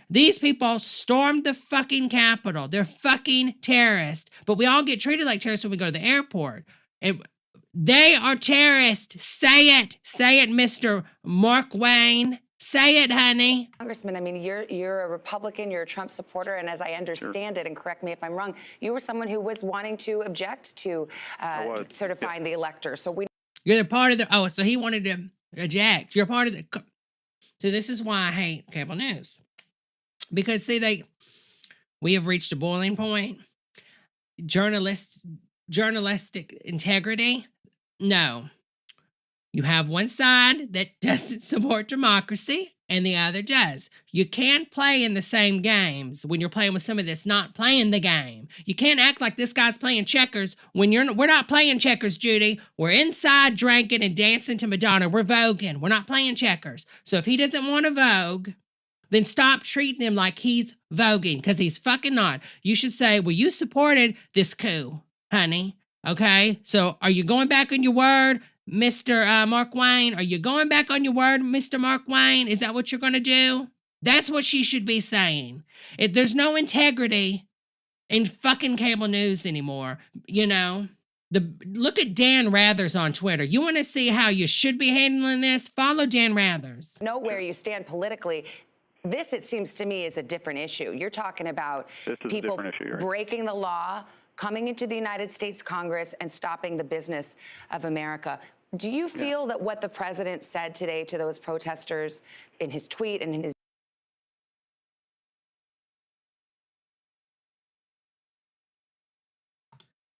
These people stormed the fucking Capitol. They're fucking terrorists. But we all get treated like terrorists when we go to the airport. And they are terrorists. Say it. Say it, Mr. Mark Wayne. Say it, honey. Congressman, I mean, you're a Republican, you're a Trump supporter, and as I understand it, and correct me if I'm wrong, you were someone who was wanting to object to certifying the elector. So You're the part of the... Oh, so he wanted to eject. You're part of the... So this is why I hate cable news. Because, see, we have reached a boiling point. Journalistic integrity, no. You have one side that doesn't support democracy and the other does. You can't play in the same games when you're playing with somebody that's not playing the game. You can't act like this guy's playing checkers when we're not playing checkers, Judy. We're inside drinking and dancing to Madonna. We're voguing. We're not playing checkers. So if he doesn't want to vogue, then stop treating him like he's voguing, because he's fucking not. You should say, well, you supported this coup, honey. Okay? So are you going back on your word, Mr. Mark Wayne? Are you going back on your word, Mr. Mark Wayne? Is that what you're going to do? That's what she should be saying. There's no integrity in fucking cable news anymore, you know? Look at Dan Rathers on Twitter. You want to see how you should be handling this? Follow Dan Rathers. know where you stand politically. This, it seems to me, is a different issue. You're talking about people breaking the law, coming into the United States Congress and stopping the business of America. Do you feel that what the president said today to those protesters in his tweet and in his...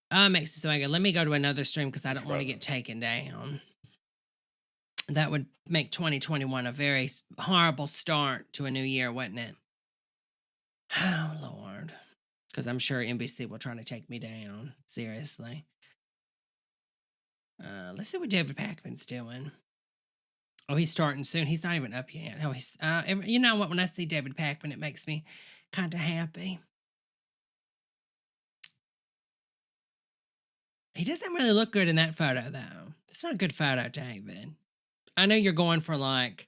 Makes it so I go, let me go to another stream because I don't want to get taken down. That would make 2021 a very horrible start to a new year, wouldn't it? Oh, Lord. Because I'm sure NBC will try to take me down. Seriously. Let's see what David Pakman's doing. Oh, he's starting soon. He's not even up yet. Oh, he's, you know what? When I see David Pakman, it makes me kind of happy. He doesn't really look good in that photo, though. It's not a good photo, David. I know you're going for, like,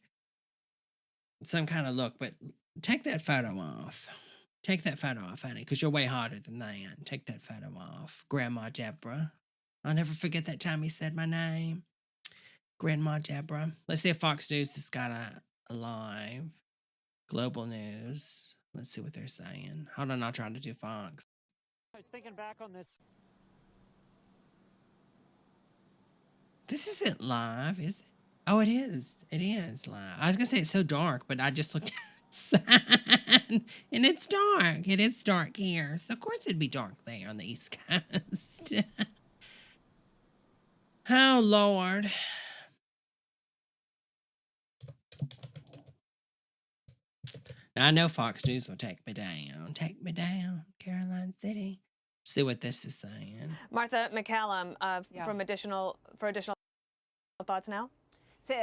some kind of look, but take that photo off. Take that photo off, honey, because you're way hotter than that. Take that photo off. Grandma Debra. I'll never forget that time he said my name. Grandma Debra. Let's see if Fox News has got a live. Global News. Let's see what they're saying. Hold on, I'll try to do Fox. I was thinking back on this. This isn't live, is it? Oh, it is. It is live. I was going to say it's so dark, but I just looked outside, and it's dark. It is dark here. So, of course, it'd be dark there on the East Coast. Oh, Lord. Now, I know Fox News will take me down. Take me down, Caroline City. See what this is saying. Martha McCallum, for additional thoughts now?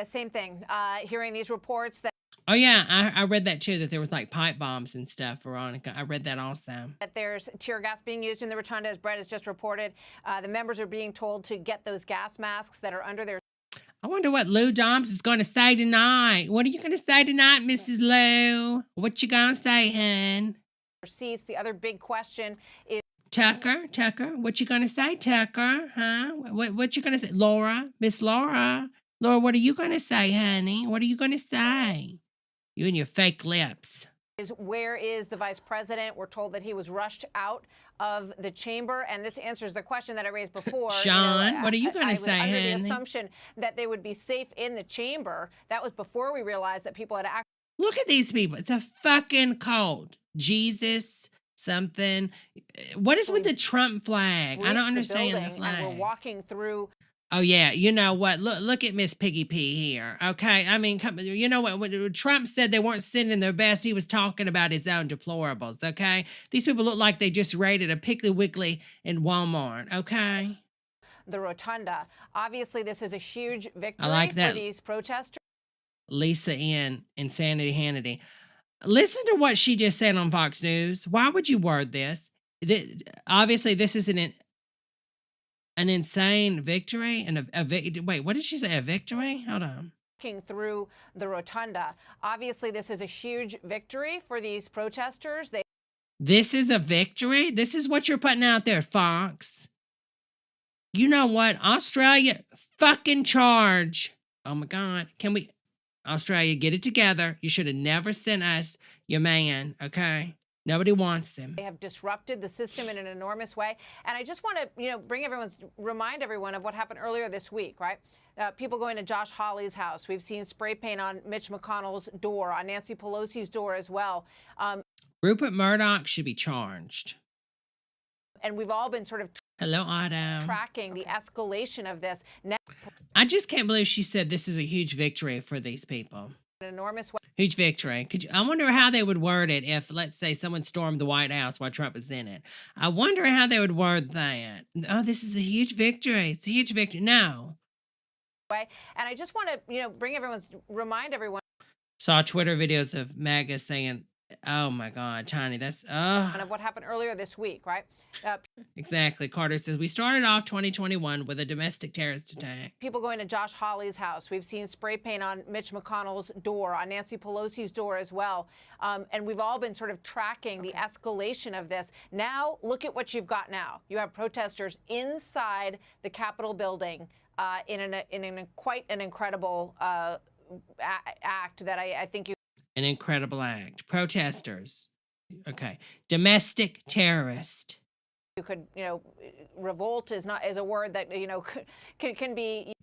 Same thing. Hearing these reports that... Oh, yeah, I read that, too, that there was, like, pipe bombs and stuff, Veronica. I read that also. That there's tear gas being used in the rotunda, as Brett has just reported. The members are being told to get those gas masks that are under their... I wonder what Lou Dobbs is going to say tonight. What are you going to say tonight, Mrs. Lou? What you going to say, hun? seats. The other big question is Tucker, what you gonna say, Tucker? Huh? What you gonna say, Laura, Miss Laura, what are you gonna say, honey? What are you gonna say? You and your fake lips. where is the vice president? We're told that he was rushed out of the chamber, and this answers the question that I raised before. Sean, what are you going to say, under honey? the assumption that they would be safe in the chamber. That was before we realized that people had actually. Look at these people. It's a fucking cult. Jesus, something. What is with the Trump flag? I don't understand the flag. And we're walking through. Oh, yeah. You know what? Look at Miss Piggy P here. Okay. I mean, you know what? When Trump said they weren't sending their best, he was talking about his own deplorables. Okay. These people look like they just raided a Piggly Wiggly in Walmart. Okay. The rotunda. Obviously, this is a huge victory for these protesters. Lisa Insanity Hannity. Listen to what she just said on Fox News. Why would you word this? Obviously, this is an insane victory and wait, what did she say? A victory? Hold on. Walking through the rotunda. Obviously, this is a huge victory for these protesters. This is a victory? This is what you're putting out there, Fox. You know what? Australia fucking charge. Oh my God. Australia, get it together. You should have never sent us your man, okay? Nobody wants him. They have disrupted the system in an enormous way. And I just want to, remind everyone of what happened earlier this week, right? People going to Josh Hawley's house. We've seen spray paint on Mitch McConnell's door, on Nancy Pelosi's door as well. Rupert Murdoch should be charged. And we've all been sort of tracking the escalation of this. Now, I just can't believe she said this is a huge victory for these people. An enormous way. Huge victory. I wonder how they would word it if, let's say, someone stormed the White House while Trump was in it. I wonder how they would word that. Oh, this is a huge victory. It's a huge victory. No. And I just want to, remind everyone. Saw Twitter videos of MAGA saying, oh my God, Tiny, that's of what happened earlier this week, right? Exactly. Carter says, we started off 2021 with a domestic terrorist attack. People going to Josh Hawley's house. We've seen spray paint on Mitch McConnell's door, on Nancy Pelosi's door as well. And we've all been sort of tracking the escalation of this. Now, look at what you've got now. You have protesters inside the Capitol building in quite an incredible act that I think you. An incredible act. Protesters. Okay. Domestic terrorist. You could, revolt is a word that, can be.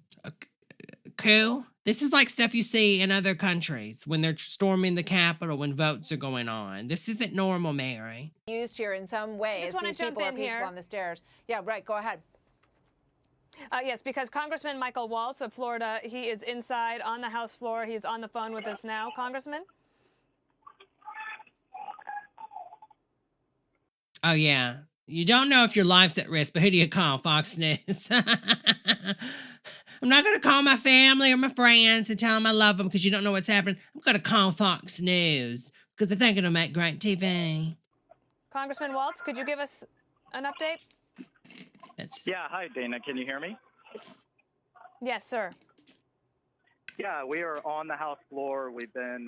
Coup. This is like stuff you see in other countries when they're storming the Capitol when votes are going on. This isn't normal, Mary. Used here in some ways. I just want to jump in here on the stairs. Yeah, right. Go ahead. Yes, because Congressman Michael Waltz of Florida, he is inside on the House floor. He's on the phone with us now. Congressman? Oh, yeah. You don't know if your life's at risk, but who do you call? Fox News. I'm not going to call my family or my friends and tell them I love them because you don't know what's happening. I'm going to call Fox News because they think it'll make great TV. Congressman Waltz, could you give us an update? Yeah, hi, Dana. Can you hear me? Yes, sir. Yeah, we are on the House floor. We've been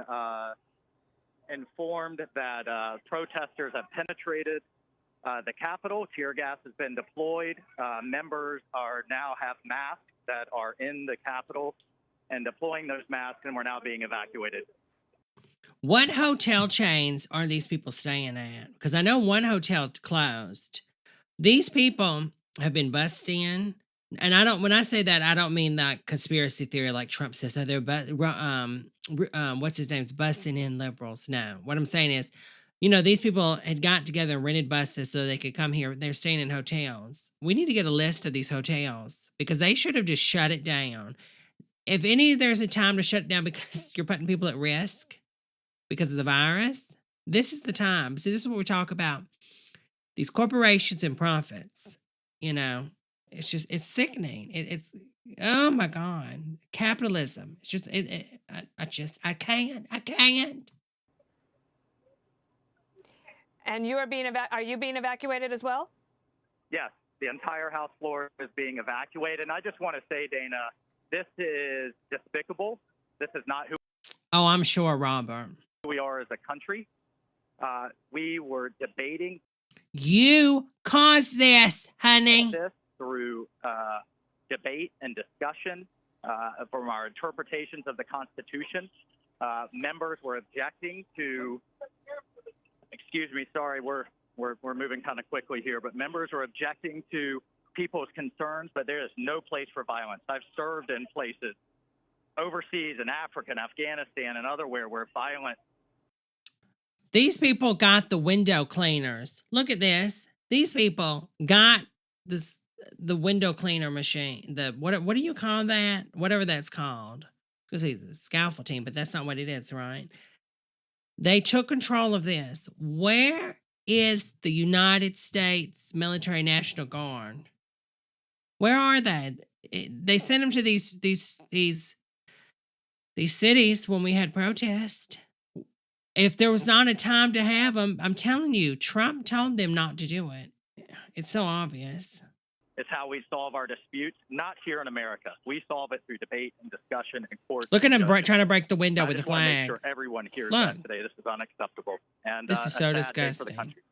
informed that protesters have penetrated the Capitol. Tear gas has been deployed. Members have masks that are in the Capitol and deploying those masks, and we're now being evacuated. What hotel chains are these people staying at? Because I know one hotel closed. These people have been bussed in. And when I say that, I don't mean that conspiracy theory like Trump says that they're, what's his name's busting in liberals. No, what I'm saying is, these people had got together and rented buses so they could come here. They're staying in hotels. We need to get a list of these hotels because they should have just shut it down. If there's a time to shut it down because you're putting people at risk because of the virus, this is the time. See, this is what we talk about. These corporations and profits, it's sickening. It's oh my God, capitalism. It's just, I can't. And are you being evacuated as well? Yes, the entire House floor is being evacuated. And I just want to say, Dana, this is despicable. This is not who. Oh, I'm sure, Robert. We are as a country. We were debating You caused this, honey. this through debate and discussion from our interpretations of the Constitution. Members were objecting to, excuse me, sorry, we're moving kind of quickly here, but members were objecting to people's concerns, but there is no place for violence. I've served in places overseas in Africa and Afghanistan and otherwhere where violence. These people got the window cleaners. Look at this. These people got this, the window cleaner machine. The what do you call that? Whatever that's called. Because it's the scaffolding, but that's not what it is, right? They took control of this. Where is the United States Military National Guard? Where are they? They sent them to these cities when we had protests. If there was not a time to have them, I'm telling you, Trump told them not to do it. It's so obvious. It's how we solve our disputes, not here in America. We solve it through debate and discussion and court. Look at him trying to break the window with the I just want to make flag. sure everyone hears Look. that today. This is unacceptable. And This is a so sad day disgusting. for the country.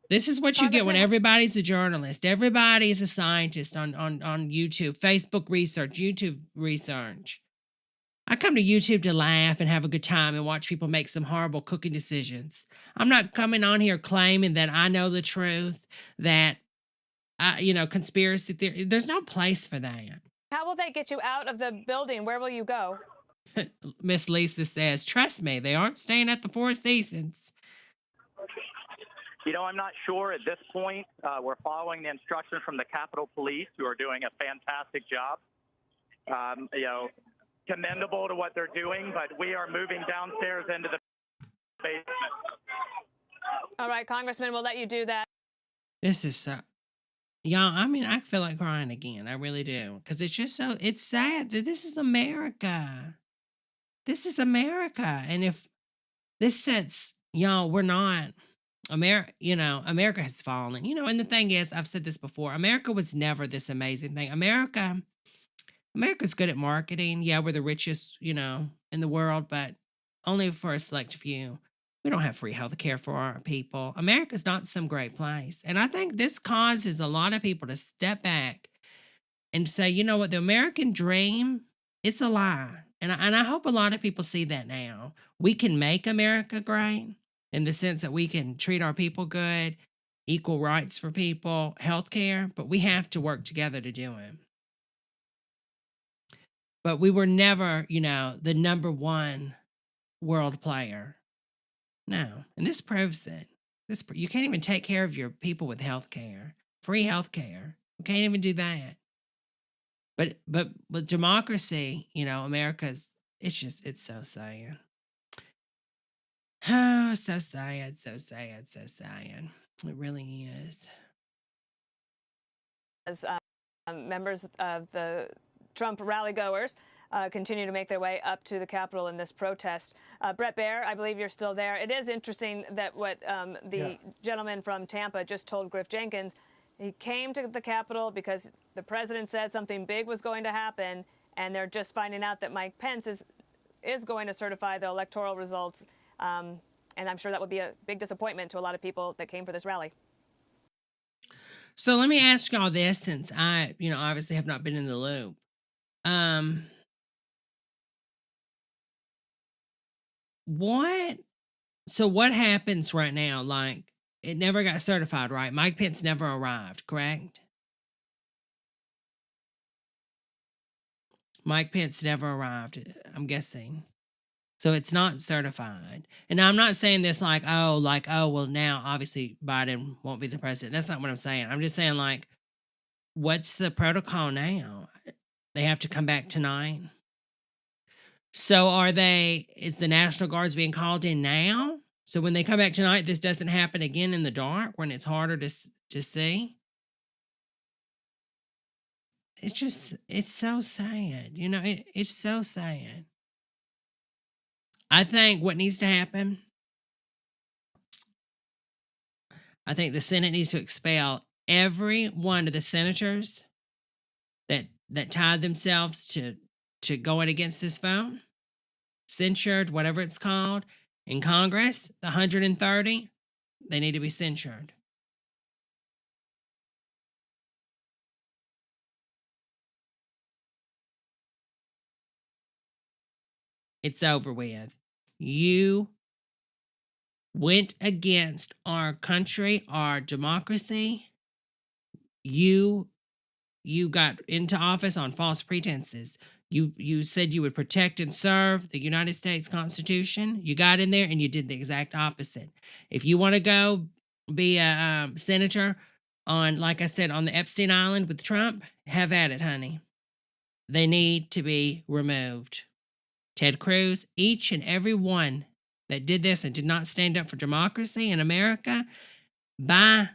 This is what you get when everybody's a journalist. Everybody's a scientist on YouTube, Facebook research, YouTube research. I come to YouTube to laugh and have a good time and watch people make some horrible cooking decisions. I'm not coming on here claiming that I know the truth, that, conspiracy theory. There's no place for that. How will they get you out of the building? Where will you go? Miss Lisa says, trust me, they aren't staying at the Four Seasons. You know, I'm not sure at this point. We're following the instructions from the Capitol Police, who are doing a fantastic job. Commendable to what they're doing, but we are moving downstairs into the basement. All right, Congressman, we'll let you do that. This is so, y'all, I mean, I feel like crying again. I really do. Because it's just so, it's sad that this is America. This is America. And if this sets, y'all, we're not, America has fallen. And the thing is, I've said this before, America was never this amazing thing. America's good at marketing. Yeah, we're the richest, in the world, but only for a select few. We don't have free health care for our people. America's not some great place. And I think this causes a lot of people to step back and say, you know what, the American dream, it's a lie. And I hope a lot of people see that now. We can make America great in the sense that we can treat our people good, equal rights for people, health care, but we have to work together to do it. But we were never, the number one world player. No. And this proves it. You can't even take care of your people with health care, free health care. We can't even do that. But with democracy, America's, it's so sad. Oh, so sad, so sad, so sad. It really is. As members of the Trump rally goers continue to make their way up to the Capitol in this protest. Brett Baer, I believe you're still there. It is interesting that what the gentleman from Tampa just told Griff Jenkins. He came to the Capitol because the president said something big was going to happen, and they're just finding out that Mike Pence is going to certify the electoral results. And I'm sure that would be a big disappointment to a lot of people that came for this rally. So let me ask y'all this, since I, obviously have not been in the loop. What happens right now? Like, it never got certified, right? Mike Pence never arrived, correct? Mike Pence never arrived, I'm guessing. So it's not certified. And I'm not saying this like, well, now obviously Biden won't be the president. That's not what I'm saying. I'm just saying, like, what's the protocol now? They have to come back tonight. So is the National Guards being called in now? So when they come back tonight, this doesn't happen again in the dark when it's harder to see? It's so sad. It's so sad. I think what needs to happen, I think the Senate needs to expel every one of the senators that tied themselves to going against this vote, censured, whatever it's called, In Congress, the 130, they need to be censured. It's over with. You went against our country, our democracy. You got into office on false pretenses. You said you would protect and serve the United States Constitution. You got in there and you did the exact opposite. If you want to go be a senator on, like I said, on the Epstein Island with Trump, have at it, honey. They need to be removed. Ted Cruz, each and every one that did this and did not stand up for democracy in America, bye.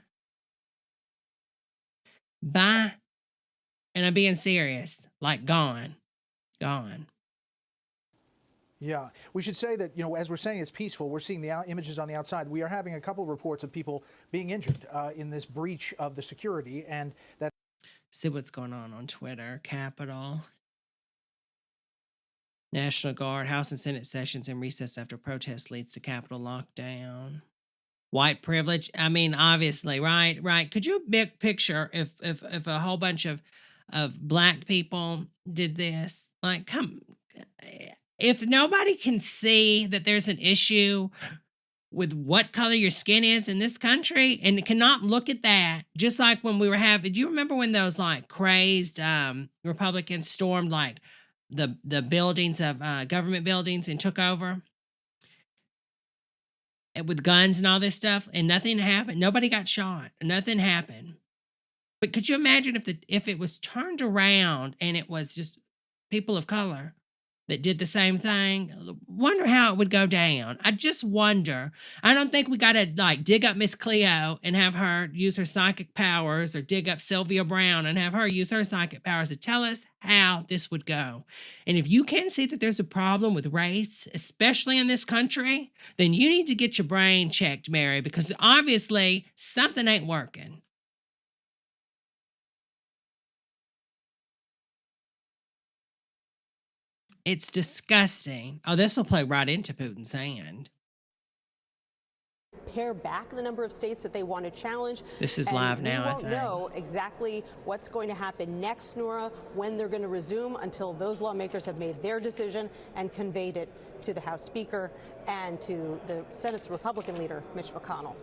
Bye. And I'm being serious, like gone. Gone. Yeah, we should say that, you know, as we're saying it's peaceful, we're seeing the images on the outside. We are having a couple of reports of people being injured in this breach of the security, and that. See what's going on Twitter. Capitol. National Guard, House and Senate sessions in recess after protest leads to Capitol lockdown. White privilege. I mean, obviously, right? Could you picture if a whole bunch of black people did this? Like, come, if nobody can see that there's an issue with what color your skin is in this country and cannot look at that, just like when we were having, do you remember when those like crazed Republicans stormed like the buildings of government buildings and took over with guns and all this stuff, and nothing happened? Nobody got shot. Nothing happened. But could you imagine if it was turned around and it was just people of color that did the same thing? Wonder how it would go down. I just wonder. I don't think we got to like dig up Miss Cleo and have her use her psychic powers, or dig up Sylvia Brown and have her use her psychic powers to tell us how this would go. And if you can see that there's a problem with race, especially in this country, then you need to get your brain checked, Mary, because obviously something ain't working. It's disgusting. Oh, this will play right into Putin's hand. Pare back the number of states that they want to challenge. This is live now, I think. We won't know exactly what's going to happen next, Nora, when they're going to resume, until those lawmakers have made their decision and conveyed it to the House Speaker and to the Senate's Republican leader, Mitch McConnell.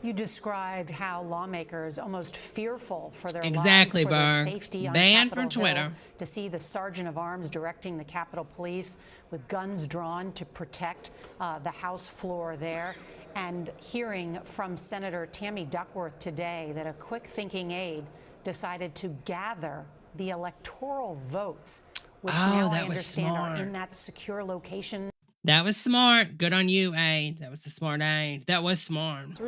You described how lawmakers almost fearful for their lives, for their safety on Banned Capitol from Twitter. Hill, to see the sergeant of arms directing the Capitol Police with guns drawn to protect the House floor there, and hearing from Senator Tammy Duckworth today that a quick-thinking aide decided to gather the electoral votes, which now I understand are in that secure location. That was smart. Good on you, aide. That was the smart aide. That was smart.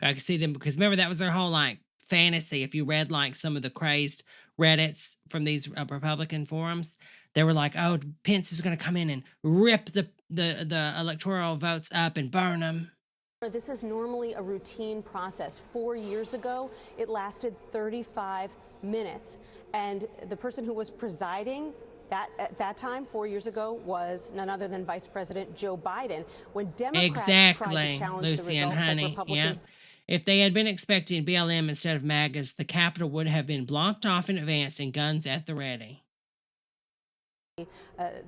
I could see them, because remember, that was their whole like fantasy. If you read like some of the crazed Reddits from these Republican forums, they were like, oh, Pence is going to come in and rip the electoral votes up and burn them. This is normally a routine process. 4 years ago, it lasted 35 minutes. And the person who was presiding at that time, 4 years ago, was none other than Vice President Joe Biden. When Democrats tried to challenge the results of Republicans. If they had been expecting BLM instead of MAGAs, the Capitol would have been blocked off in advance and guns at the ready.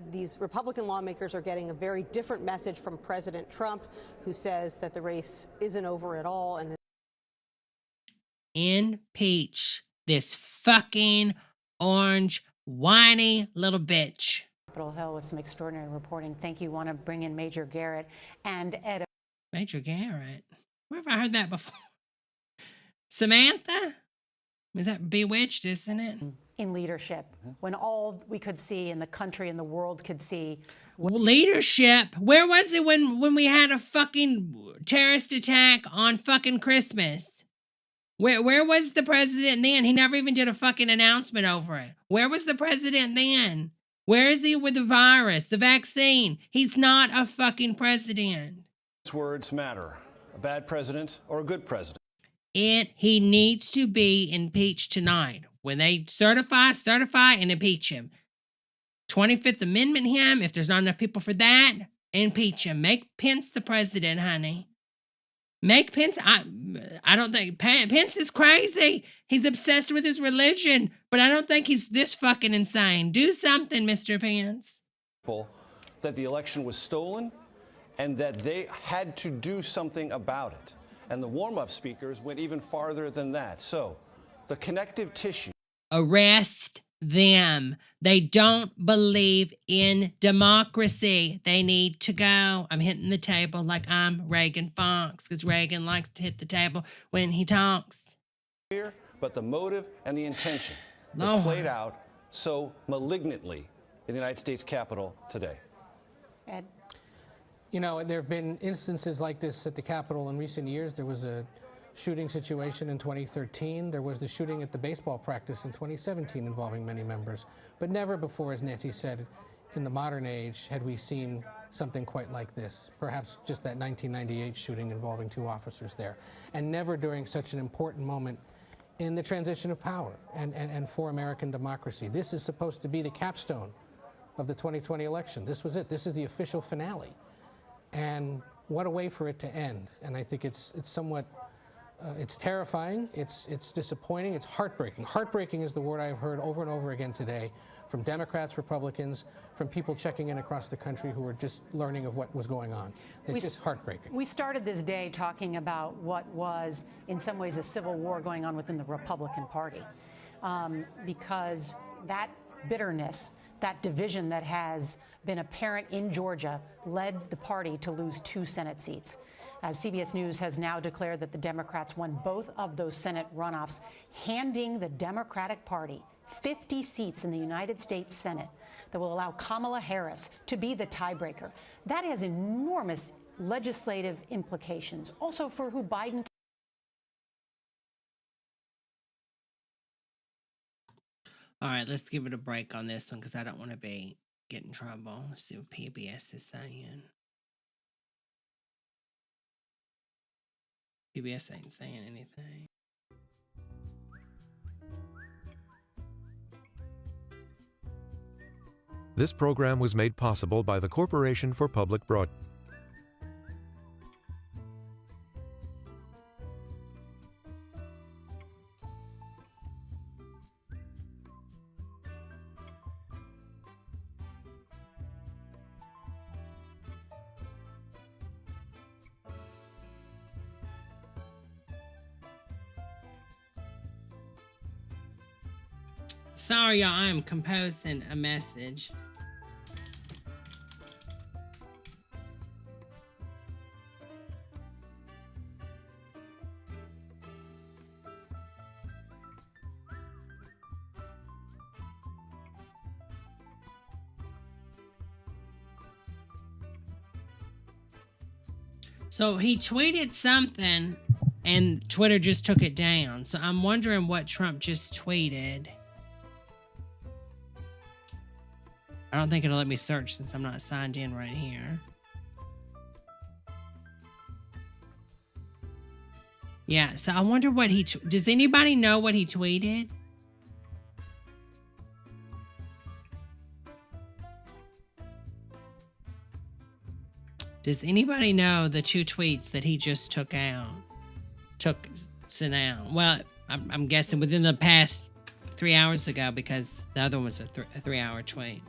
These Republican lawmakers are getting a very different message from President Trump, who says that the race isn't over at all. And impeach this fucking orange, whiny little bitch. Capitol Hill with some extraordinary reporting. Thank you. Want to bring in Major Garrett and Ed. Major Garrett? Where have I heard that before? Samantha? Is that Bewitched, isn't it? In leadership, when all we could see in the country and the world could see. Leadership? Where was it when we had a fucking terrorist attack on fucking Christmas? Where was the president then? He never even did a fucking announcement over it. Where was the president then? Where is he with the virus, the vaccine? He's not a fucking president. Words matter. A bad president or a good president. He needs to be impeached tonight. When they certify and impeach him. 25th Amendment him, if there's not enough people for that, Impeach him. Make Pence the president, honey. Make Pence. I don't think Pence is crazy. He's obsessed with his religion, but I don't think he's this fucking insane. Do something, Mr. Pence. That the election was stolen and that they had to do something about it. And the warm-up speakers went even farther than that. So the connective tissue. Arrest them. They don't believe in democracy. They need to go. I'm hitting the table like I'm Reagan Fox, because Reagan likes to hit the table when he talks. But the motive and the intention that played out so malignantly in the United States Capitol today. Ed? You know, there have been instances like this at the Capitol in recent years. There was a shooting situation in 2013. There was the shooting at the baseball practice in 2017 involving many members. But never before, as Nancy said, in the modern age had we seen something quite like this. Perhaps just that 1998 shooting involving 2 officers there. And never during such an important moment in the transition of power and for American democracy. This is supposed to be the capstone of the 2020 election. This was it. This is the official finale. And what a way for it to end. And I think it's somewhat, it's terrifying, it's disappointing, it's heartbreaking. Heartbreaking is the word I've heard over and over again today from Democrats, Republicans, from people checking in across the country who were just learning of what was going on. It's just heartbreaking. We started this day talking about what was, in some ways, a civil war going on within the Republican Party. Because that bitterness, that division that has been apparent in Georgia led the party to lose 2 Senate seats. As CBS News has now declared that the Democrats won both of those Senate runoffs, handing the Democratic Party 50 seats in the United States Senate that will allow Kamala Harris to be the tiebreaker. That has enormous legislative implications, also for who Biden. All right, let's give it a break on this one because I don't want to get in trouble. Let's see what PBS is saying. PBS ain't saying anything. This program was made possible by the Corporation for Public Broadcasting. Sorry, y'all, I'm composing a message. So he tweeted something and Twitter just took it down. So I'm wondering what Trump just tweeted. I don't think it'll let me search since I'm not signed in right here. Yeah, so I wonder what he... Does anybody know what he tweeted? Does anybody know the 2 tweets that he just took out? Sent out. Well, I'm guessing within the past 3 hours ago because the other one was a 3-hour tweet.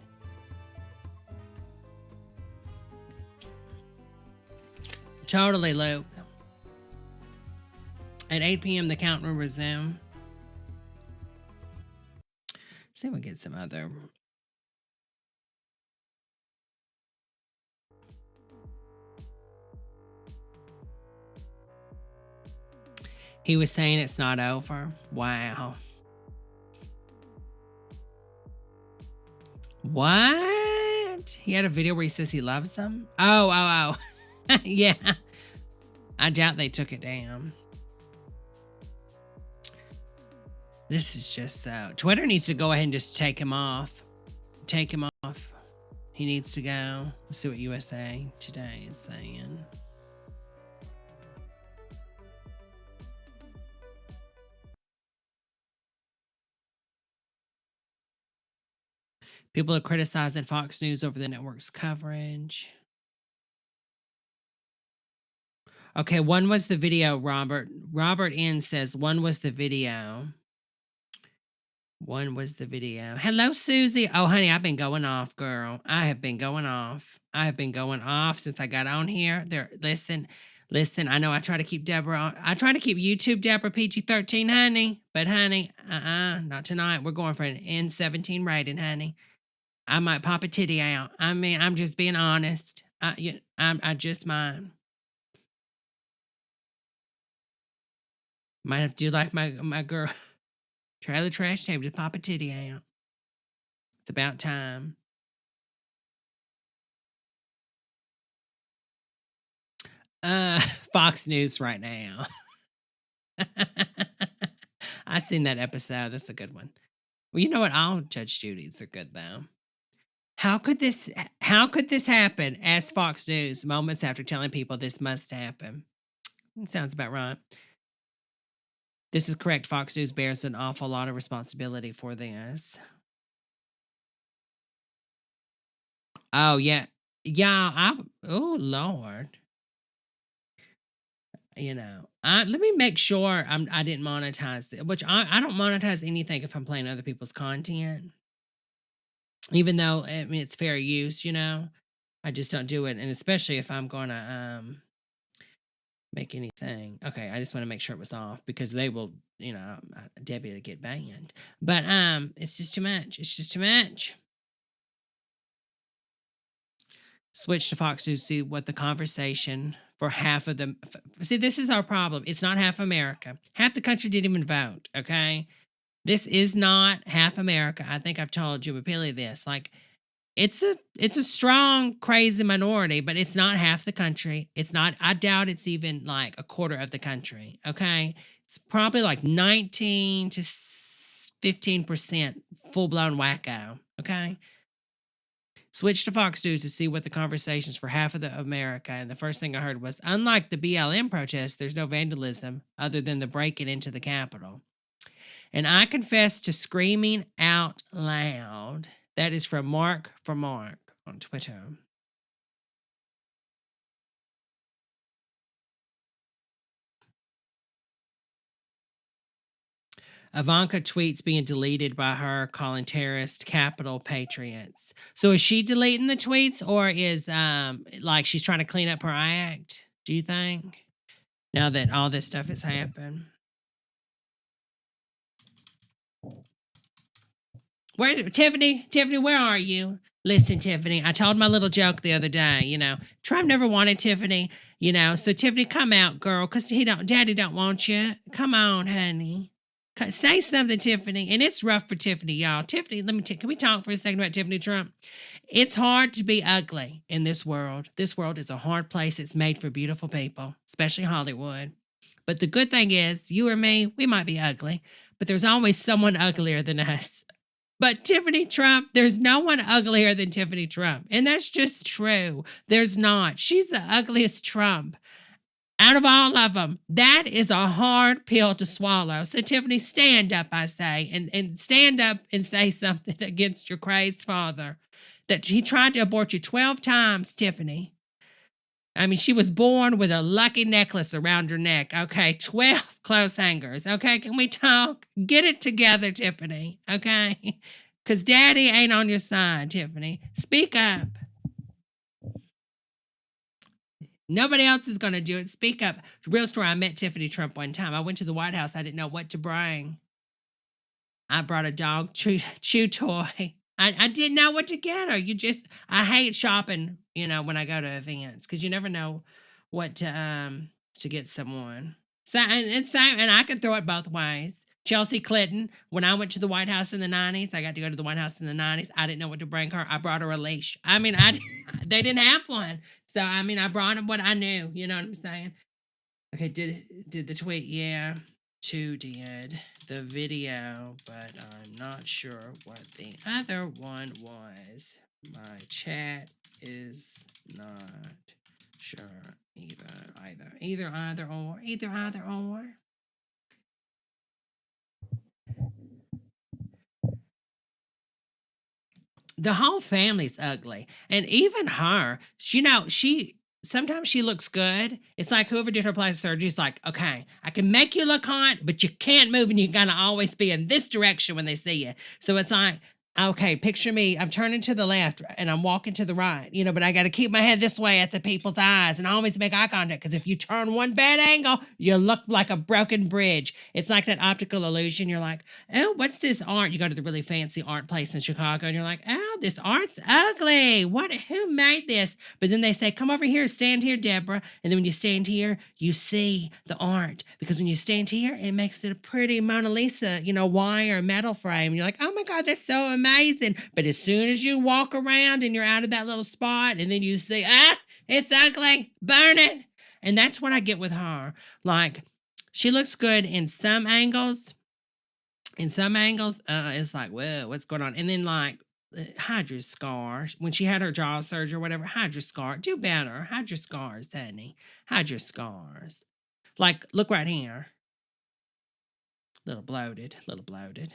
Totally, Luke. At 8 p.m., the count will resume. See if we get some other... He was saying it's not over. Wow. What? He had a video where he says he loves them? Oh. Yeah. I doubt they took it down. This is just so... Twitter needs to go ahead and just take him off. Take him off. He needs to go. Let's see what USA Today is saying. People are criticizing Fox News over the network's coverage. Okay, one was the video, Robert. Robert N says one was the video. One was the video. Hello, Susie. Oh, honey, I've been going off, girl. I have been going off. I have been going off since I got on here. There, listen. I know I try to keep Debra on. I try to keep YouTube Debra PG-13, honey. But, honey, not tonight. We're going for an N17 rating, honey. I might pop a titty out. I mean, I'm just being honest. I just might. Might have to do like my girl. Trailer trash table to pop a titty out. It's about time. Fox News right now. I seen that episode. That's a good one. Well, you know what? All Judge Judy's are good though. How could this happen? Asked Fox News moments after telling people this must happen. It sounds about right. This is correct. Fox News bears an awful lot of responsibility for this. Oh, yeah. Yeah. Oh, Lord. You know, let me make sure I didn't monetize it, which I don't monetize anything if I'm playing other people's content. Even though, I mean, it's fair use, you know. I just don't do it. And especially if I'm going to make anything. Okay, I just want to make sure it was off because they will, you know, Debbie to get banned. But it's just too much. It's just too much. Switch to Fox News, see what the conversation for half of them. See, this is our problem. It's not half America. Half the country didn't even vote, okay? This is not half America. I think I've told you repeatedly this. Like, it's a strong, crazy minority, but it's not half the country. It's not, I doubt it's even like a quarter of the country, okay? It's probably like 19 to 15% full-blown wacko, okay? Switch to Fox News to see what the conversations for half of the America. And the first thing I heard was, unlike the BLM protests, there's no vandalism other than the breaking into the Capitol. And I confess to screaming out loud. That is from Mark on Twitter. Ivanka tweets being deleted by her, calling terrorists Capitol patriots. So is she deleting the tweets, or is like she's trying to clean up her act? Do you think? Now that all this stuff has happened. Where, Tiffany, where are you? Listen, Tiffany, I told my little joke the other day, you know, Trump never wanted Tiffany, you know, so Tiffany, come out, girl, because Daddy don't want you. Come on, honey. Say something, Tiffany. And it's rough for Tiffany, y'all. Tiffany, can we talk for a second about Tiffany Trump? It's hard to be ugly in this world. This world is a hard place. It's made for beautiful people, especially Hollywood. But the good thing is, you or me, we might be ugly, but there's always someone uglier than us. But Tiffany Trump, there's no one uglier than Tiffany Trump. And that's just true. There's not. She's the ugliest Trump out of all of them. That is a hard pill to swallow. So Tiffany, stand up, I say, and stand up and say something against your crazed father. That he tried to abort you 12 times, Tiffany. I mean, she was born with a lucky necklace around her neck. Okay, 12 clothes hangers. Okay, can we talk? Get it together, Tiffany. Okay? Because Daddy ain't on your side, Tiffany. Speak up. Nobody else is going to do it. Speak up. Real story, I met Tiffany Trump one time. I went to the White House. I didn't know what to bring. I brought a dog chew toy. I didn't know what to get her. I hate shopping, you know, when I go to events because you never know what to get someone. So and I could throw it both ways. Chelsea Clinton, when I went to the White House in the 90s, I got to go to the White House in the 90s. I didn't know what to bring her. I brought her a leash. I mean, they didn't have one. So, I mean, I brought them what I knew. You know what I'm saying? Okay, did the tweet? Yeah, Chew did the video, but I'm not sure what the other one was. My chat is not sure either or. The whole family's ugly. And even her, you know, sometimes she looks good. It's like whoever did her plastic surgery is like, okay, I can make you look hot, but you can't move and you're going to always be in this direction when they see you. So it's like, okay, picture me. I'm turning to the left and I'm walking to the right, you know, but I got to keep my head this way at the people's eyes and always make eye contact because if you turn one bad angle, you look like a broken bridge. It's like that optical illusion. You're like, oh, what's this art? You go to the really fancy art place in Chicago and you're like, oh, this art's ugly. Who made this? But then they say, come over here, stand here, Debra. And then when you stand here, you see the art because when you stand here, it makes it a pretty Mona Lisa, you know, wire metal frame. And you're like, oh my God, that's so amazing. But as soon as you walk around and you're out of that little spot and then you see, it's ugly, burn it. And that's what I get with her. Like, she looks good in some angles. In some angles, it's like, whoa, what's going on? And then like, hide your scars. When she had her jaw surgery or whatever, hide your scar. Do better. Hide your scars, honey. Hide your scars. Like, look right here. Little bloated, little bloated.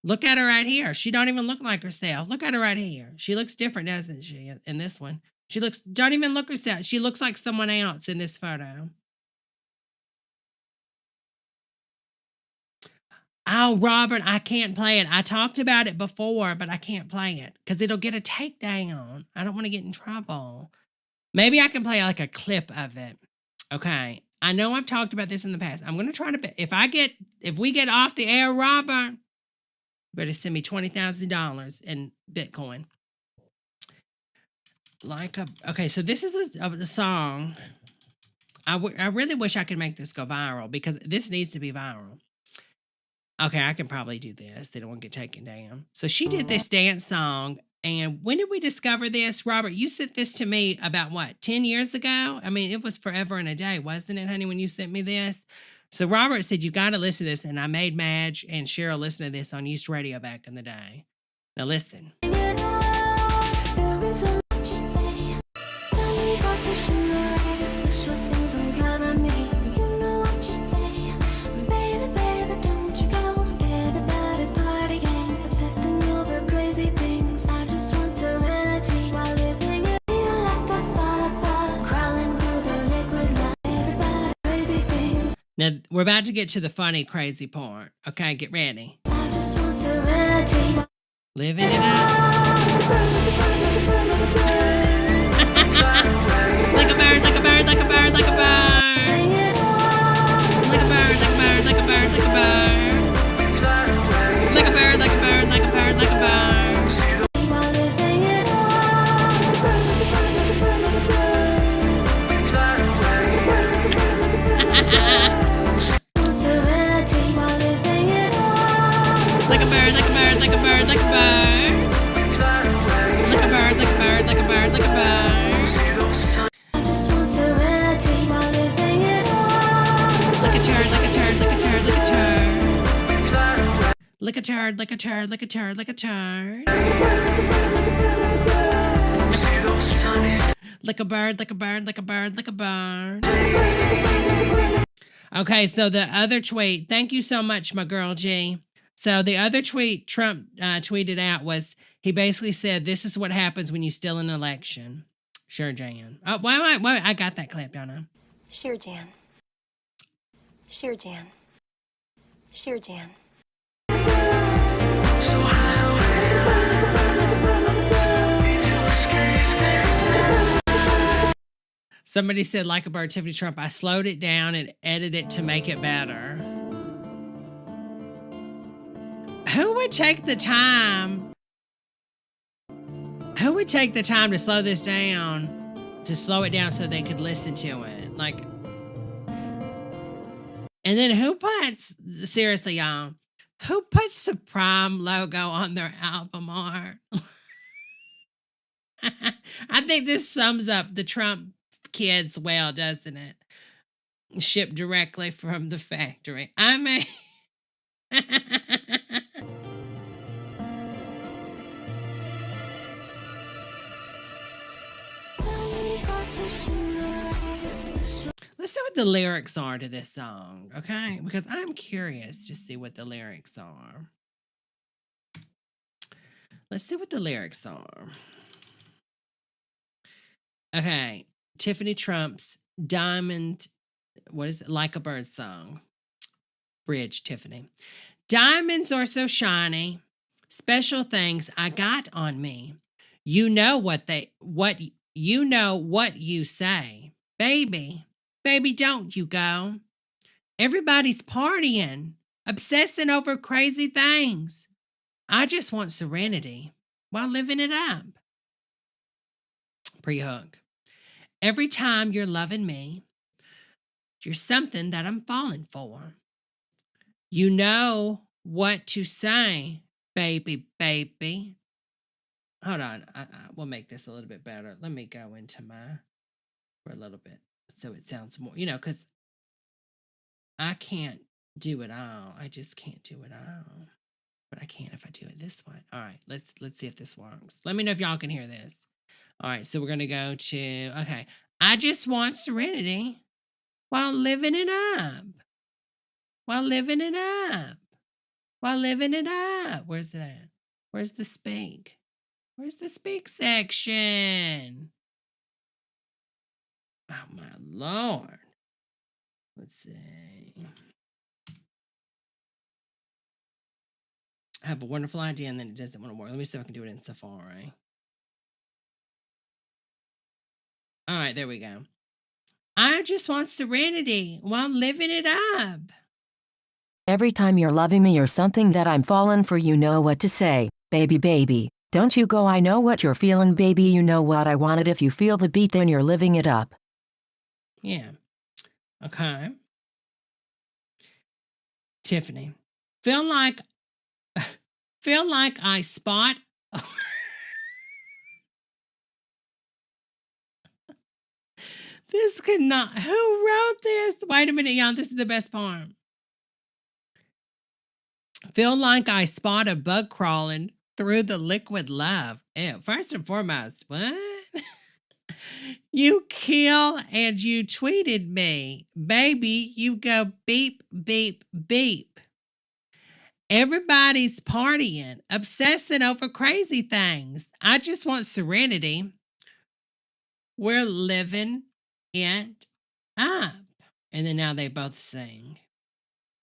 Look at her right here. She don't even look like herself. Look at her right here. She looks different, doesn't she, in this one? She looks, don't even look herself. She looks like someone else in this photo. Oh, Robert, I can't play it. I talked about it before, but I can't play it because it'll get a takedown. I don't want to get in trouble. Maybe I can play like a clip of it. Okay. I know I've talked about this in the past. I'm going to try to, if we get off the air, Robert, better send me $20,000 in Bitcoin. Okay, so this is a song. I really wish I could make this go viral because this needs to be viral. Okay, I can probably do this. They don't want to get taken down. So she did this dance song. And when did we discover this? Robert, you sent this to me about what, 10 years ago? I mean, it was forever and a day, wasn't it, honey, when you sent me this? So Robert said, you got to listen to this. And I made Madge and Cheryl listen to this on East Radio back in the day. Now listen. Now, we're about to get to the funny, crazy part. Okay, get ready. Living it up. Like a bird, like a bird, like a bird, like a bird. Like a bird, like a bird, like a bird, like a bird. Like a bird, like a bird, like a bird, like a bird. Like a bird, like a bird, like a bird, like a bird. Like a bird, like a bird, like a bird, like a bird. Like a turd, like a turd, like a turd, like a turd. Like a turd, like a turd, like a turd, like a turd. Like a bird, like a bird, like a bird, like a bird. Okay, so the other tweet, thank you so much, my girl G. So the other tweet Trump tweeted out was, he basically said, this is what happens when you steal an election. Sure, Jan. Oh, wait, I got that clip, don't I? Sure, Jan. Sure, Jan. Sure, Jan. Somebody said, like a bird, Tiffany Trump, I slowed it down and edited it to make it better. Who would take the time? Who would take the time to slow this down, to slow it down so they could listen to it? Like, and then who puts, seriously, y'all, who puts the Prime logo on their album art? I think this sums up the Trump kids well, doesn't it? Shipped directly from the factory. I mean, let's see what the lyrics are to this song, okay? Because I'm curious to see what the lyrics are. Let's see what the lyrics are. Okay. Tiffany Trump's Diamond, what is it? Like a Bird song. Bridge, Tiffany. Diamonds are so shiny. Special things I got on me. You know what you say. Baby, don't you go. Everybody's partying, obsessing over crazy things. I just want serenity while living it up. Pre-hook. Every time you're loving me, you're something that I'm falling for. You know what to say, baby. Hold on. We'll make this a little bit better. Let me go into for a little bit so it sounds more, because I can't do it all. I just can't do it all. But I can if I do it this way. All right, let's see if this works. Let me know if y'all can hear this. All right, so we're going to go to, okay. I just want serenity while living it up. While living it up. While living it up. Where's it at? Where's the speak? Where's the speak section? Oh, my Lord. Let's see. I have a wonderful idea and then it doesn't want to work. Let me see if I can do it in Safari. All right, there we go. I just want serenity while living it up. Every time you're loving me or something that I'm falling for, you know what to say. Baby, don't you go. I know what you're feeling, baby. You know what I wanted. If you feel the beat, then you're living it up. Yeah. Okay. Tiffany. Feel like I spot. This could not. Who wrote this? Wait a minute, y'all. This is the best part. Feel like I spot a bug crawling through the liquid love. Ew. First and foremost, what? You kill and you tweeted me. Baby, you go beep, beep, beep. Everybody's partying, obsessing over crazy things. I just want serenity. We're living it up. And then now they both sing.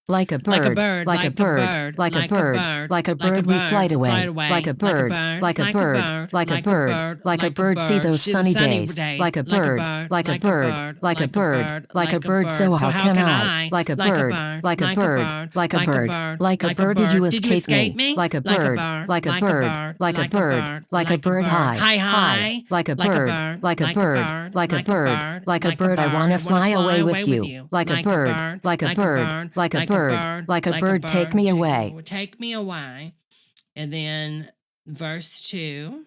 Like a bird, like a bird, like a bird, like a bird, we fly away. Like a bird, like a bird, like a bird, like a bird, see those sunny days. Like a bird, like a bird, like a bird, like a bird, so how can I? Like a bird, like a bird, like a bird, like a bird, did you escape me? Like a bird, like a bird, like a bird, like a bird, high, like a bird, like a bird, like a bird, like a bird, I wanna fly away with you. Like a bird, like a bird, like a bird. Like a bird, take me away. Take me away. And then verse 2.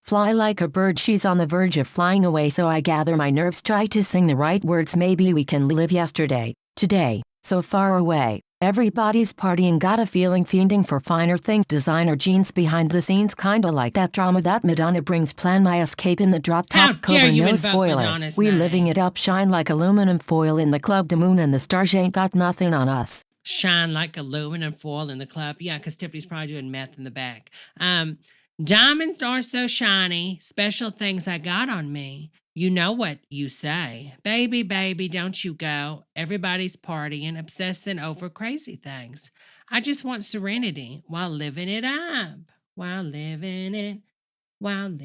Fly like a bird, she's on the verge of flying away, so I gather my nerves, try to sing the right words. Maybe we can live yesterday, today, so far away. Everybody's partying, got a feeling, fiending for finer things. Designer jeans behind the scenes, kinda like that drama that Madonna brings. Plan my escape in the drop top cover, no spoiler. We living it up, shine like aluminum foil in the club. The moon and the stars ain't got nothing on us. Shine like aluminum foil in the club. Yeah, because Tiffany's probably doing meth in the back. Diamonds are so shiny. Special things I got on me. You know what you say. Baby, don't you go. Everybody's partying, obsessing over crazy things. I just want serenity while living it up. While living it up.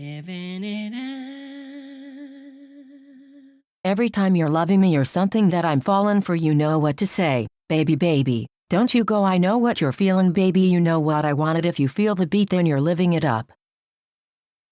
Every time you're loving me or something that I'm falling for, you know what to say. Baby, don't you go. I know what you're feeling, baby. You know what I wanted. If you feel the beat, then you're living it up.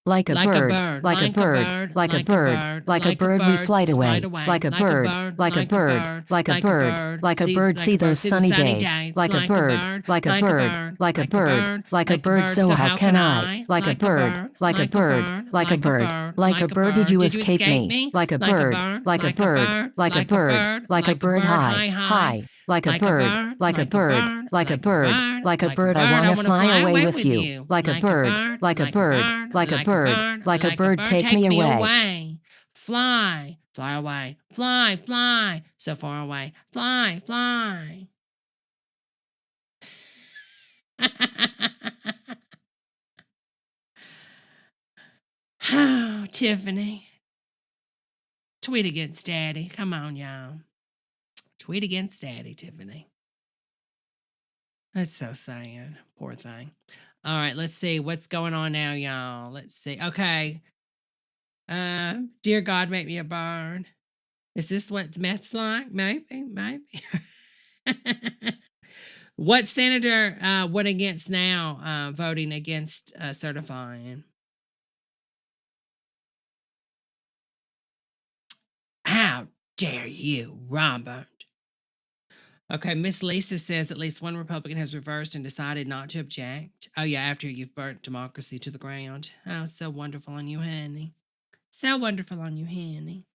Like a bird, like a bird, like a bird, like a bird, we fly away. Like a bird, like a bird, like a bird, like a bird, see those sunny days. Like a bird, like a bird, like a bird, like a bird, so how can I? Like a bird, like a bird, like a bird, like a bird, did you escape me? Like a bird, like a bird, like a bird, like a bird, high. Like a bird, like a bird, like a bird, like a bird, I wanna fly away with you. Like a bird, like a bird, like a bird, like a bird, take me away. Fly away, fly, so far away, fly. Oh, Tiffany, tweet against Daddy. Come on, y'all. Tweet against Daddy, Tiffany. That's so sad. Poor thing. All right, let's see what's going on now, y'all. Let's see. Okay. Dear God, make me a bird. Is this what meth's like? Maybe. What senator went against now voting against certifying? How dare you, Robert? Okay, Miss Lisa says at least one Republican has reversed and decided not to object. Oh, yeah, after you've burnt democracy to the ground. Oh, so wonderful on you, honey. So wonderful on you, honey.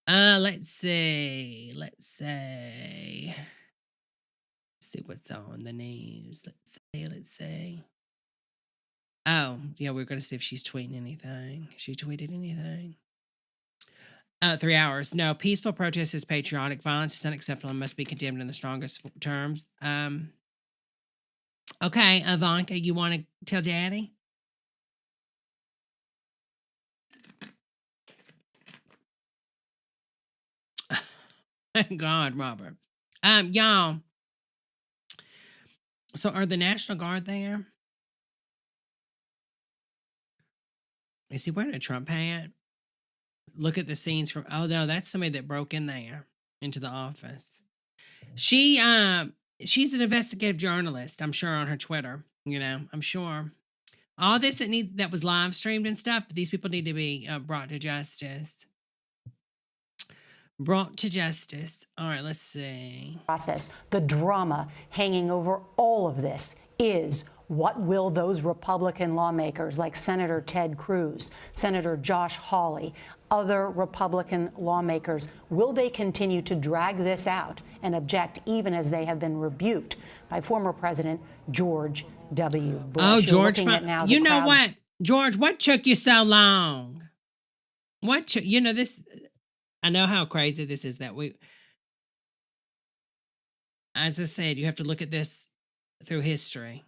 Let's see. Let's see what's on the news. Let's see. Oh, yeah, we're going to see if she's tweeting anything. She tweeted anything. 3 hours. No, peaceful protest is patriotic. Violence is unacceptable and must be condemned in the strongest terms. Okay, Ivanka, you want to tell Daddy? God, Robert. Y'all. So are the National Guard there? Is he wearing a Trump hat? Look at the scenes from, oh no, that's somebody that broke in there into the office. She's an investigative journalist, I'm sure, on her Twitter, I'm sure. All this that was live streamed and stuff, but these people need to be brought to justice. Brought to justice. All right, let's see. Process. The drama hanging over all of this is, what will those Republican lawmakers like Senator Ted Cruz, Senator Josh Hawley, other Republican lawmakers, will they continue to drag this out and object even as they have been rebuked by former President George W. Bush? Oh, George, you know what? George, what took you so long? This, I know how crazy this is that as I said, you have to look at this through history.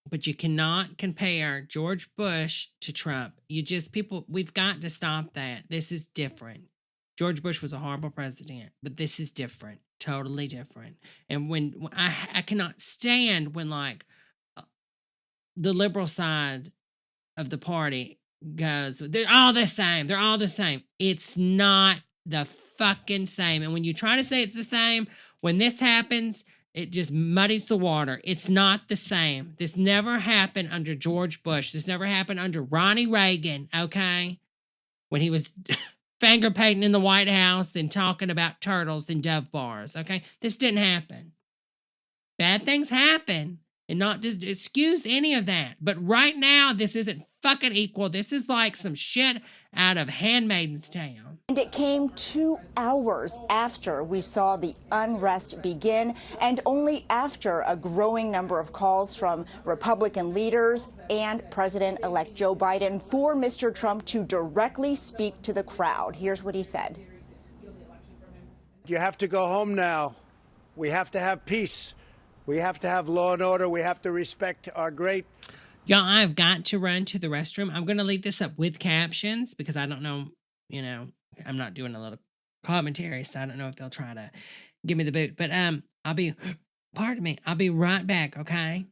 But you cannot compare George Bush to Trump. We've got to stop that. This is different. George Bush was a horrible president, but this is different, totally different. And when I cannot stand when the liberal side of the party goes, they're all the same. They're all the same. It's not the fucking same. And when you try to say it's the same, when this happens, it just muddies the water. It's not the same. This never happened under George Bush. This never happened under Ronnie Reagan, okay? When he was finger painting in the White House and talking about turtles and Dove bars, okay? This didn't happen. Bad things happen, and not to excuse any of that. But right now, this isn't fucking equal. This is like some shit out of Handmaid's Tale. And it came 2 hours after we saw the unrest begin, and only after a growing number of calls from Republican leaders and President-elect Joe Biden for Mr. Trump to directly speak to the crowd. Here's what he said. You have to go home now. We have to have peace. We have to have law and order. We have to respect our great... Y'all, I've got to run to the restroom. I'm going to leave this up with captions because I don't know, I'm not doing a little commentary, so I don't know if they'll try to give me the boot. But I'll be right back, okay?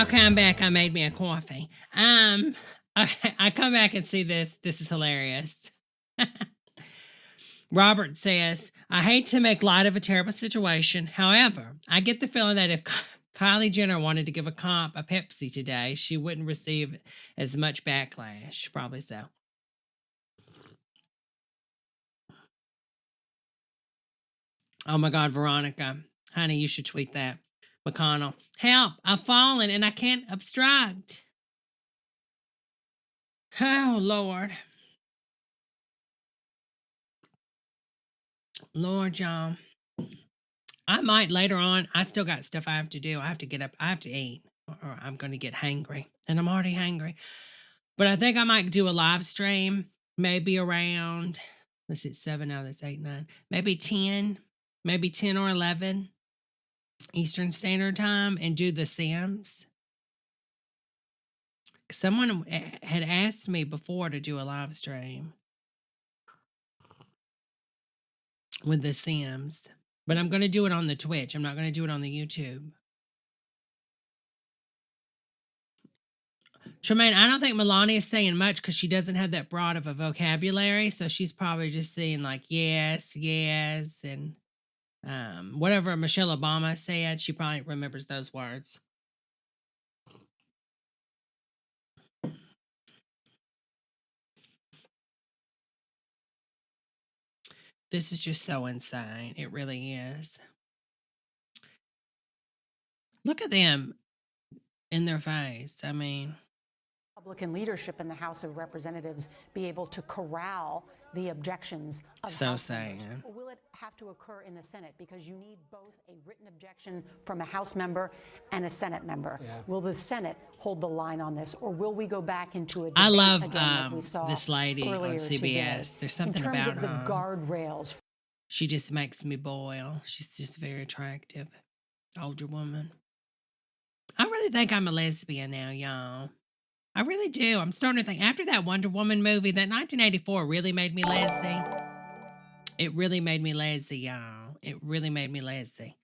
Okay, I'm back. I made me a coffee. I come back and see this. This is hilarious. Robert says, I hate to make light of a terrible situation. However, I get the feeling that if Kylie Jenner wanted to give a comp a Pepsi today, she wouldn't receive as much backlash. Probably so. Oh my God, Veronica. Honey, you should tweet that. McConnell. Help, I've fallen and I can't obstruct. Oh, Lord. Lord, y'all. I might later on. I still got stuff I have to do. I have to get up. I have to eat or I'm going to get hangry. And I'm already hangry. But I think I might do a live stream maybe around, let's see, 7 now, that's 8, 9, maybe 10 or 11 Eastern Standard Time and do The Sims. Someone had asked me before to do a live stream with The Sims, but I'm going to do it on the Twitch. I'm not going to do it on the YouTube. Tremaine, I don't think Melania is saying much because she doesn't have that broad of a vocabulary. So she's probably just saying like, yes, yes. And whatever Michelle Obama said, she probably remembers those words. This is just so insane. It really is. Look at them in their face. I mean, Republican leadership in the House of Representatives be able to corral the objections of so House sad. members? Or will it have to occur in the Senate? Because you need both a written objection from a House member and a Senate member. Yeah. Will the Senate hold the line on this, or will we go back into a debate I love again like we saw this lady on CBS. Today? There's something in terms about of the her. Guardrails. She just makes me boil. She's just very attractive. Older woman. I really think I'm a lesbian now, y'all. I really do. I'm starting to think, after that Wonder Woman movie, that 1984 really made me lazy. It really made me lazy, y'all. It really made me lazy.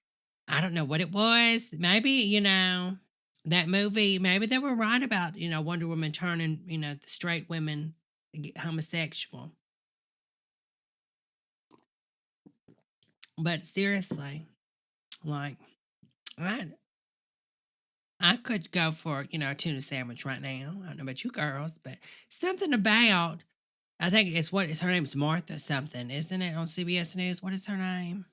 I don't know what it was. Maybe, that movie, maybe they were right about, Wonder Woman turning, the straight women homosexual. But seriously, like, I could go for, a tuna sandwich right now. I don't know about you girls, but something about, I think her name's Martha something, isn't it, on CBS News? What is her name?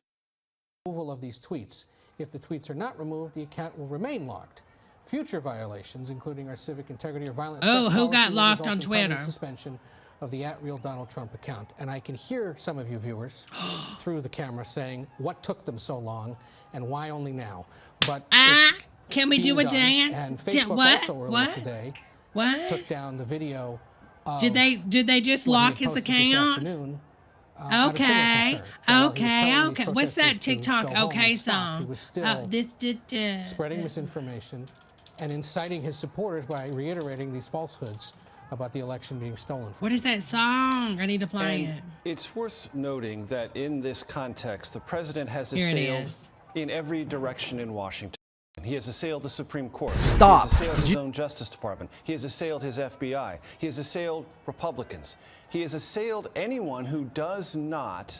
Removal of these tweets. If the tweets are not removed, the account will remain locked. Future violations, including our civic integrity or violent Oh, threats who policy, got will locked result on in permanent Twitter? suspension of the @real Donald Trump account. And I can hear some of you viewers through the camera saying, what took them so long and why only now? But can we do a dance? And Facebook also earlier today took down the video. Did they just lock his account? Okay. What's that TikTok okay song? He was still spreading misinformation and inciting his supporters by reiterating these falsehoods about the election being stolen. What is that song? I need to play it. It's worth noting that in this context, the president has Here assailed in every direction in Washington. He has assailed the Supreme Court. Stop. He has assailed his own Justice Department. He has assailed his FBI. He has assailed Republicans. He has assailed anyone who does not.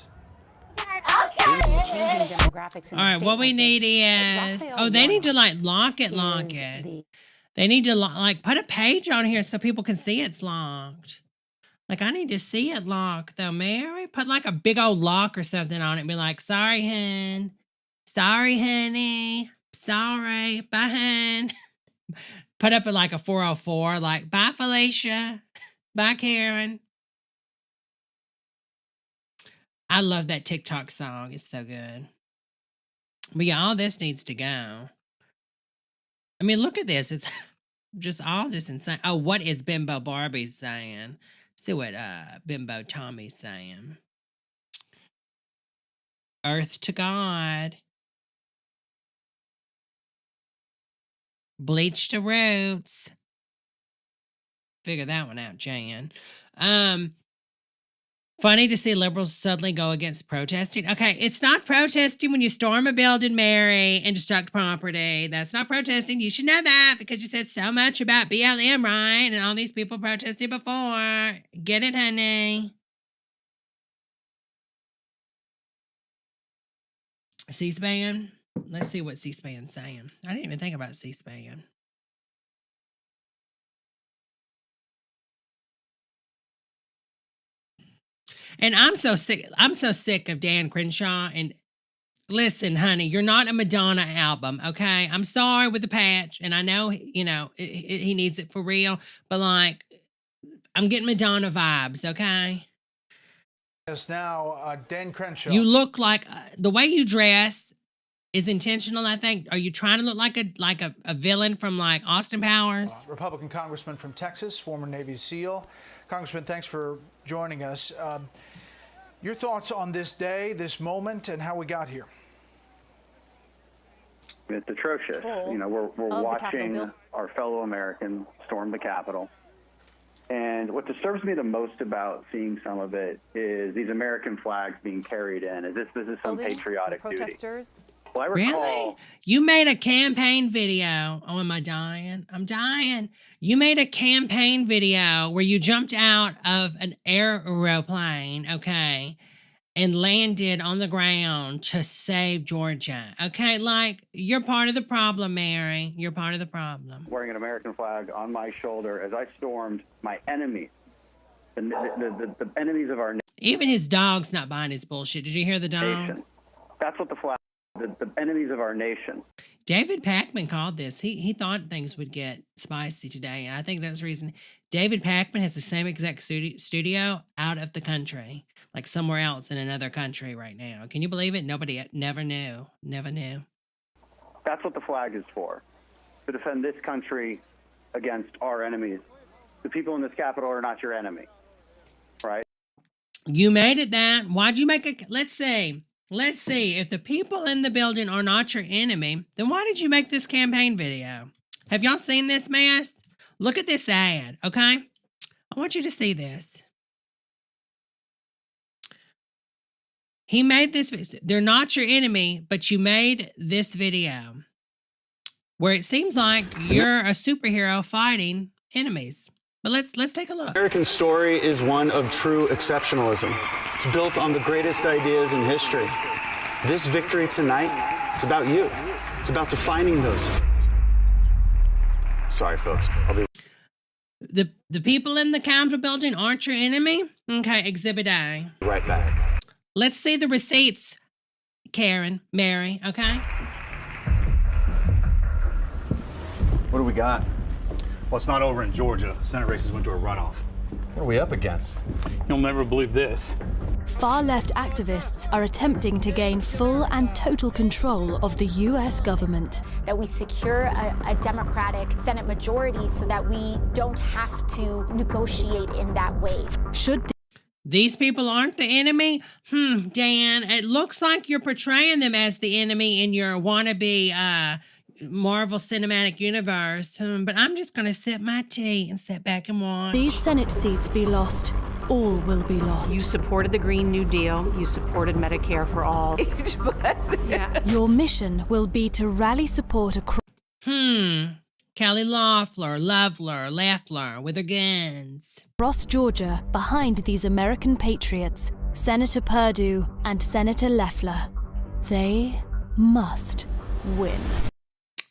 Demographics all right, what we need is, they need to lock it. They need to put a page on here so people can see it's locked. I need to see it locked though, Mary. Put a big old lock or something on it and be like, sorry, hun. Sorry, honey. Sorry, bye, hun. Put up a 404, bye, Felicia. Bye, Karen. I love that TikTok song. It's so good. But yeah, all this needs to go. I mean, look at this. It's just all this insane. Oh, what is Bimbo Barbie saying? See what Bimbo Tommy's saying. Earth to God. Bleach to roots. Figure that one out, Jan. Funny to see liberals suddenly go against protesting. Okay, it's not protesting when you storm a building, Mary, and destruct property. That's not protesting. You should know that because you said so much about BLM, right? And all these people protested before. Get it, honey. C-SPAN. Let's see what C-SPAN's saying. I didn't even think about C-SPAN. And I'm so sick of Dan Crenshaw. And listen, honey, you're not a Madonna album, okay? I'm sorry with the patch, and I know, you know, he needs it for real, but like, I'm getting Madonna vibes, okay? Yes, now, Dan Crenshaw. You look like the way you dress is intentional, I think. Are you trying to look like a villain from like Austin Powers? Republican Congressman from Texas, former Navy SEAL. Congressman, thanks for joining us. Your thoughts on this day, this moment, and how we got here? It's atrocious. You know, we're watching our fellow Americans storm the Capitol. And what disturbs me the most about seeing some of it is these American flags being carried in. Is this is some patriotic duty? Well, I recall, really? You made a campaign video. Oh, am I dying? I'm dying. You made a campaign video where you jumped out of an aeroplane, okay, and landed on the ground to save Georgia. Okay, like, you're part of the problem, Mary. You're part of the problem. Wearing an American flag on my shoulder as I stormed my enemies, the enemies of our nation. Even his dog's not buying his bullshit. Did you hear the dog? That's what the flag. The enemies of our nation. David Pakman called this. He thought things would get spicy today. And I think that's the reason. David Pakman has the same exact studio out of the country, like somewhere else in another country right now. Can you believe it? Nobody never knew. Never knew. That's what the flag is for, to defend this country against our enemies. The people in this Capitol are not your enemy, right? You made it that. Why'd you make it? Let's see. If the people in the building are not your enemy, then why did you make this campaign video? Have y'all seen this mess? Look at this ad, okay? I want you to see this. He made this. They're not your enemy, but you made this video where it seems like you're a superhero fighting enemies. But let's take a look. American story is one of true exceptionalism. It's built on the greatest ideas in history. This victory tonight, it's about you. It's about defining those. Sorry, folks. I'll be. The people in the Capitol building aren't your enemy? Okay, Exhibit A. Right back. Let's see the receipts, Karen, Mary, okay? What do we got? Well, it's not over in Georgia. Senate races went to a runoff. What are we up against? You'll never believe this. Far-left activists are attempting to gain full and total control of the U.S. government. That we secure a Democratic Senate majority so that we don't have to negotiate in that way. These people aren't the enemy? Dan, it looks like you're portraying them as the enemy in your wannabe Marvel Cinematic Universe, but I'm just going to sip my tea and sit back and watch. These Senate seats be lost, all will be lost. You supported the Green New Deal. You supported Medicare for all. Your mission will be to rally support across. Kelly Loeffler with her guns. Across Georgia, behind these American patriots, Senator Perdue and Senator Loeffler. They must win.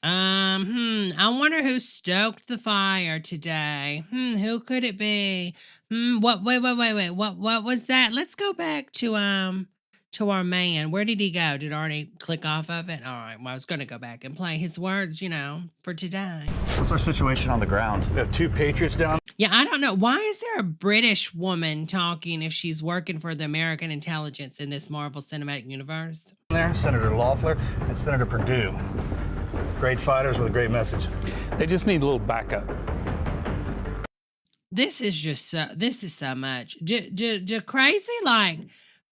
I wonder who stoked the fire today. Who could it be? Wait. What was that? Let's go back to our man. Where did he go? Did Arnie click off of it? All right. Well, I was going to go back and play his words, for today. What's our situation on the ground? We have two patriots down. Yeah, I don't know. Why is there a British woman talking if she's working for the American intelligence in this Marvel Cinematic Universe? There, Senator Loeffler and Senator Perdue. Great fighters with a great message. They just need a little backup. This is so much. Do crazy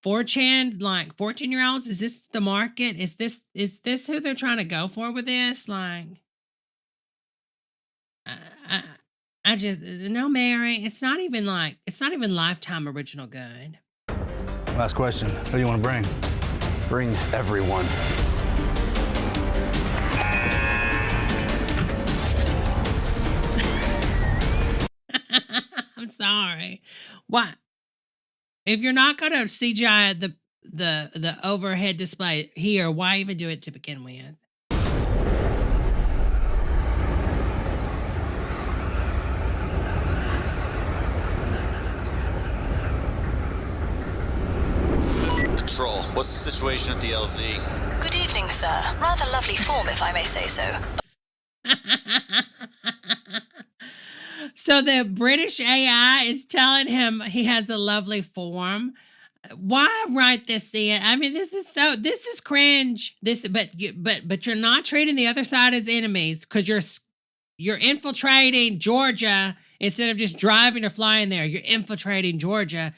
14-year-olds? Is this the market? Is this who they're trying to go for with this? I just no, Mary. It's not even Lifetime original good. Last question. Who do you want to bring? Bring everyone. I'm sorry. What? If you're not going to CGI the overhead display here, why even do it to begin with? Control, what's the situation at the LZ? Good evening, sir. Rather lovely form, if I may say so. So the British AI is telling him he has a lovely form. Why write this in? I mean, this is cringe. But you're not treating the other side as enemies because you're infiltrating Georgia instead of just driving or flying there. You're infiltrating Georgia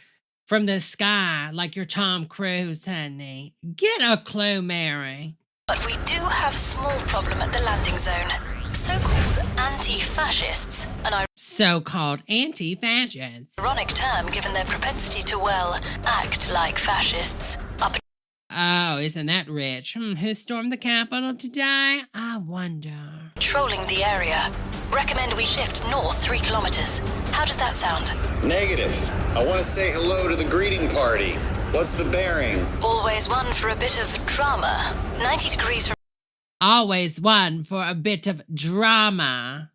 from the sky like you're Tom Cruise, honey. Get a clue, Mary. But we do have a small problem at the landing zone. So-called anti-fascists, an So-called anti-fascists. ironic term given their propensity to, well, act like fascists. Oh, isn't that rich? Who stormed the Capitol today? I wonder. Patrolling the area. Recommend we shift north 3 kilometers. How does that sound? Negative. I want to say hello to the greeting party. What's the bearing? Always one for a bit of drama. 90 degrees from... Always one for a bit of drama.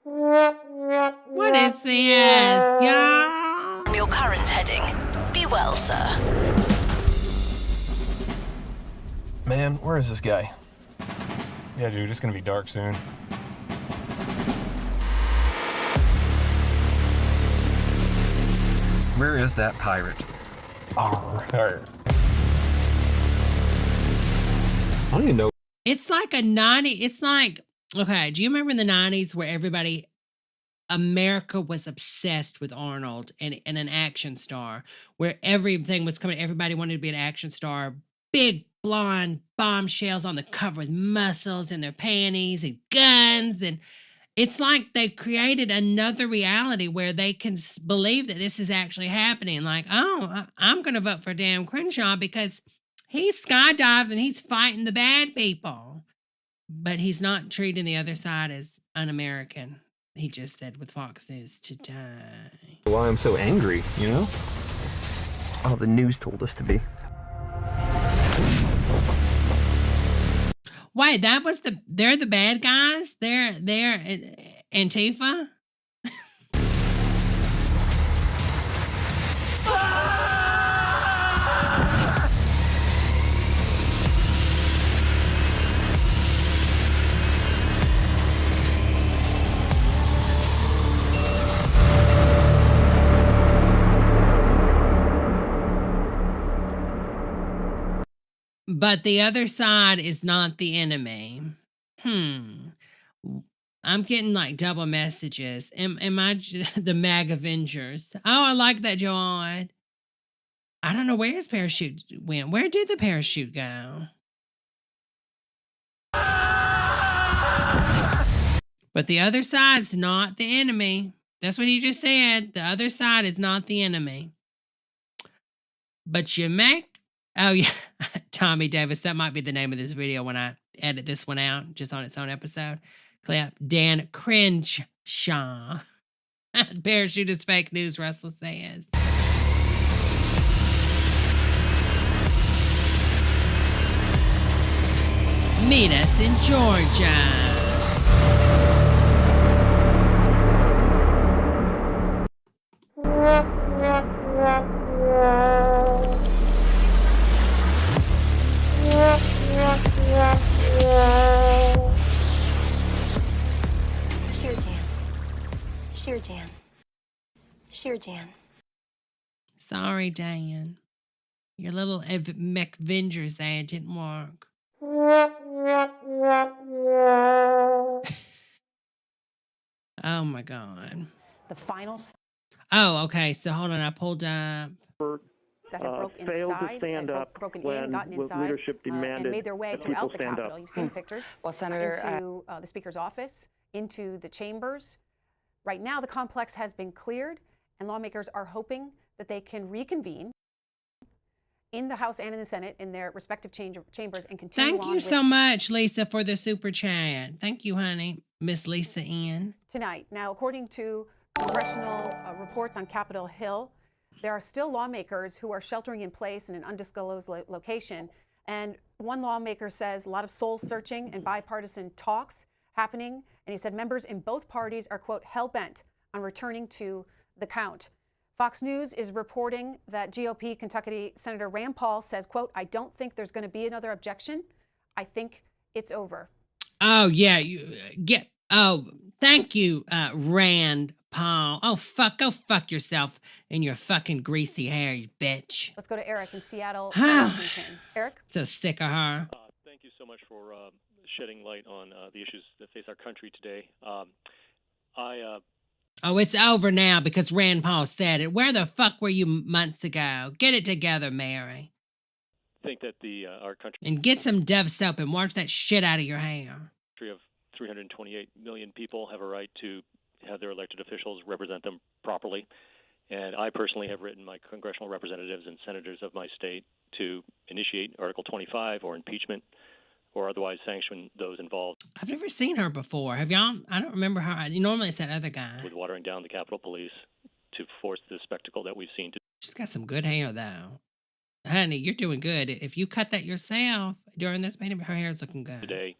What is this, y'all? From your current heading. Be well, sir. Man, where is this guy? Yeah, dude, it's gonna be dark soon. Where is that pirate? Oh, I don't even know. It's like okay, do you remember in the 90s where America was obsessed with Arnold and an action star, where everything was coming, everybody wanted to be an action star, big blonde bombshells on the cover with muscles in their panties and guns, and it's like they've created another reality where they can believe that this is actually happening. Like, oh, I'm going to vote for Dan Crenshaw because he skydives and he's fighting the bad people. But he's not treating the other side as un-American. He just said with Fox News today. Why I'm so angry, you know? Oh, the news told us to be. Wait, they're the bad guys? They're Antifa? But the other side is not the enemy. I'm getting like double messages. Am I the MAG Avengers? Oh, I like that, John. I don't know where his parachute went. Where did the parachute go? But the other side's not the enemy. That's what he just said. The other side is not the enemy. But you make... Oh, yeah. Tommy Davis. That might be the name of this video when I edit this one out, just on its own episode. Clip. Dan Crenshaw. Parachute is fake news, Russell says. Meet us in Georgia. Sure, Jan. Sorry, Dan. Your little McVengers ad didn't work. Oh my God. The final. Oh, okay. So hold on. I pulled up. That had broke failed inside, to stand up broken when in, gotten inside, leadership demanded and made their way that throughout people the stand Capitol. up. You've seen pictures. Well, Senator, into the Speaker's office, into the chambers. Right now, the complex has been cleared, and lawmakers are hoping that they can reconvene in the House and in the Senate in their respective chambers and continue Thank on you with so much, Lisa, for the super chat. Thank you, honey. Miss Lisa N. tonight. Now, according to congressional reports on Capitol Hill, there are still lawmakers who are sheltering in place in an undisclosed location. And one lawmaker says a lot of soul searching and bipartisan talks happening. And he said members in both parties are, quote, hell-bent on returning to the count. Fox News is reporting that GOP Kentucky Senator Rand Paul says, quote, I don't think there's going to be another objection. I think it's over. Oh, yeah. Thank you, Rand Paul. Oh, go fuck yourself in your fucking greasy hair, you bitch. Let's go to Eric in Seattle, Washington. Eric? So sick of her. Thank you so much for shedding light on the issues that face our country today. Oh, it's over now because Rand Paul said it. Where the fuck were you months ago? Get it together, Mary. Think that our country and get some Dove soap and wash that shit out of your hair. Of 328 million people have a right to have their elected officials represent them properly. And I personally have written my congressional representatives and senators of my state to initiate Article 25 or impeachment or otherwise sanction those involved. I've never seen her before. Have y'all? I don't remember her. Normally it's that other guy. With watering down the Capitol Police to force the spectacle that we've seen. She's got some good hair, though. Honey, you're doing good. If you cut that yourself during this meeting, her hair's looking good. Today,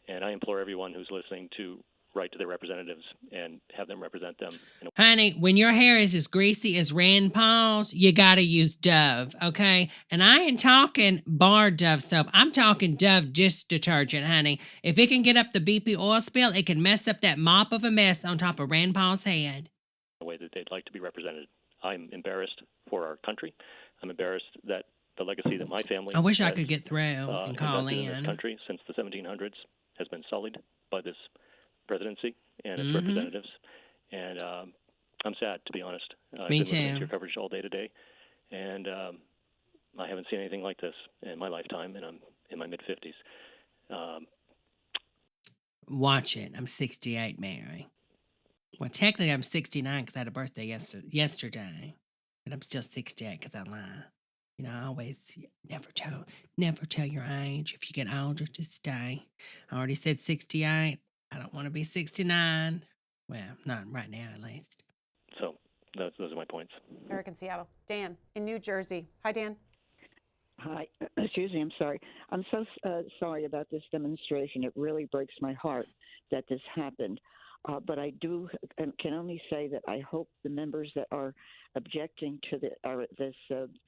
and I implore everyone who's listening to write to their representatives and have them represent them. Honey, when your hair is as greasy as Rand Paul's, you got to use Dove, okay? And I ain't talking bar Dove soap. I'm talking Dove dish detergent, honey. If it can get up the BP oil spill, it can mess up that mop of a mess on top of Rand Paul's head. The way that they'd like to be represented. I'm embarrassed for our country. I'm embarrassed that the legacy that my family I wish I could get through and call in this country since the 1700s has been sullied by this presidency and its representatives, and I'm sad, to be honest. I've been listening to your coverage all day today, and I haven't seen anything like this in my lifetime, and I'm in my mid-50s. Watch it. I'm 68, Mary. Well, technically I'm 69 because I had a birthday yesterday, but I'm still 68 because I lie. You know, I always never tell your age. If you get older, just stay. I already said 68. I don't want to be 69. Well, not right now, at least. So those are my points. Eric in Seattle. Dan in New Jersey. Hi, Dan. Hi. Excuse me. I'm sorry. I'm so sorry about this demonstration. It really breaks my heart that this happened. But I do and can only say that I hope the members that are objecting to this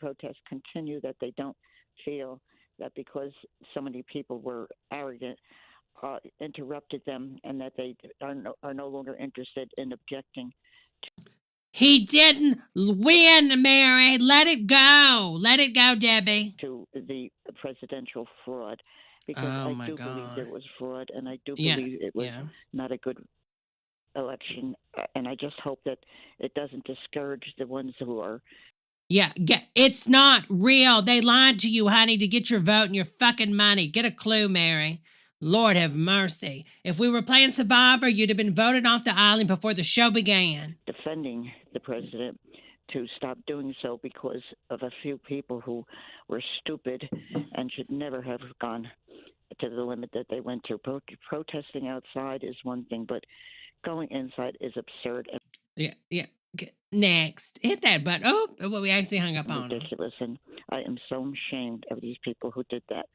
protest continue, that they don't feel that because so many people were arrogant, interrupted them, and that they are no longer interested in objecting. He didn't win, Mary. Let it go. Let it go, Debbie. To the presidential fraud, because I do believe there was fraud, and I do believe it was not a good election, and I just hope that it doesn't discourage the ones who are. Yeah, it's not real. They lied to you, honey, to get your vote and your fucking money. Get a clue, Mary. Lord have mercy. If we were playing Survivor, you'd have been voted off the island before the show began. Defending the president to stop doing so because of a few people who were stupid and should never have gone to the limit that they went to. Protesting outside is one thing, but going inside is absurd. Yeah. Next. Hit that button. Oh, well, we actually hung up on ridiculous, and I am so ashamed of these people who did that.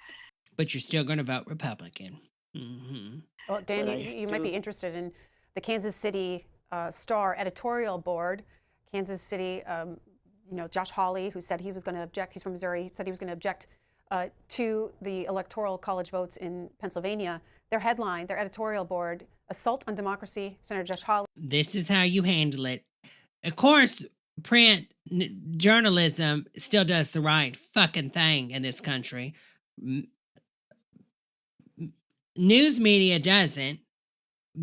But you're still going to vote Republican. Mm-hmm. Well, Dan, you might be interested in the Kansas City Star editorial board. Kansas City, Josh Hawley, who said he was going to object. He's from Missouri. Said he was going to object to the electoral college votes in Pennsylvania. Their headline, their editorial board, Assault on Democracy, Senator Josh Hawley. This is how you handle it. Of course, print journalism still does the right fucking thing in this country. News media doesn't.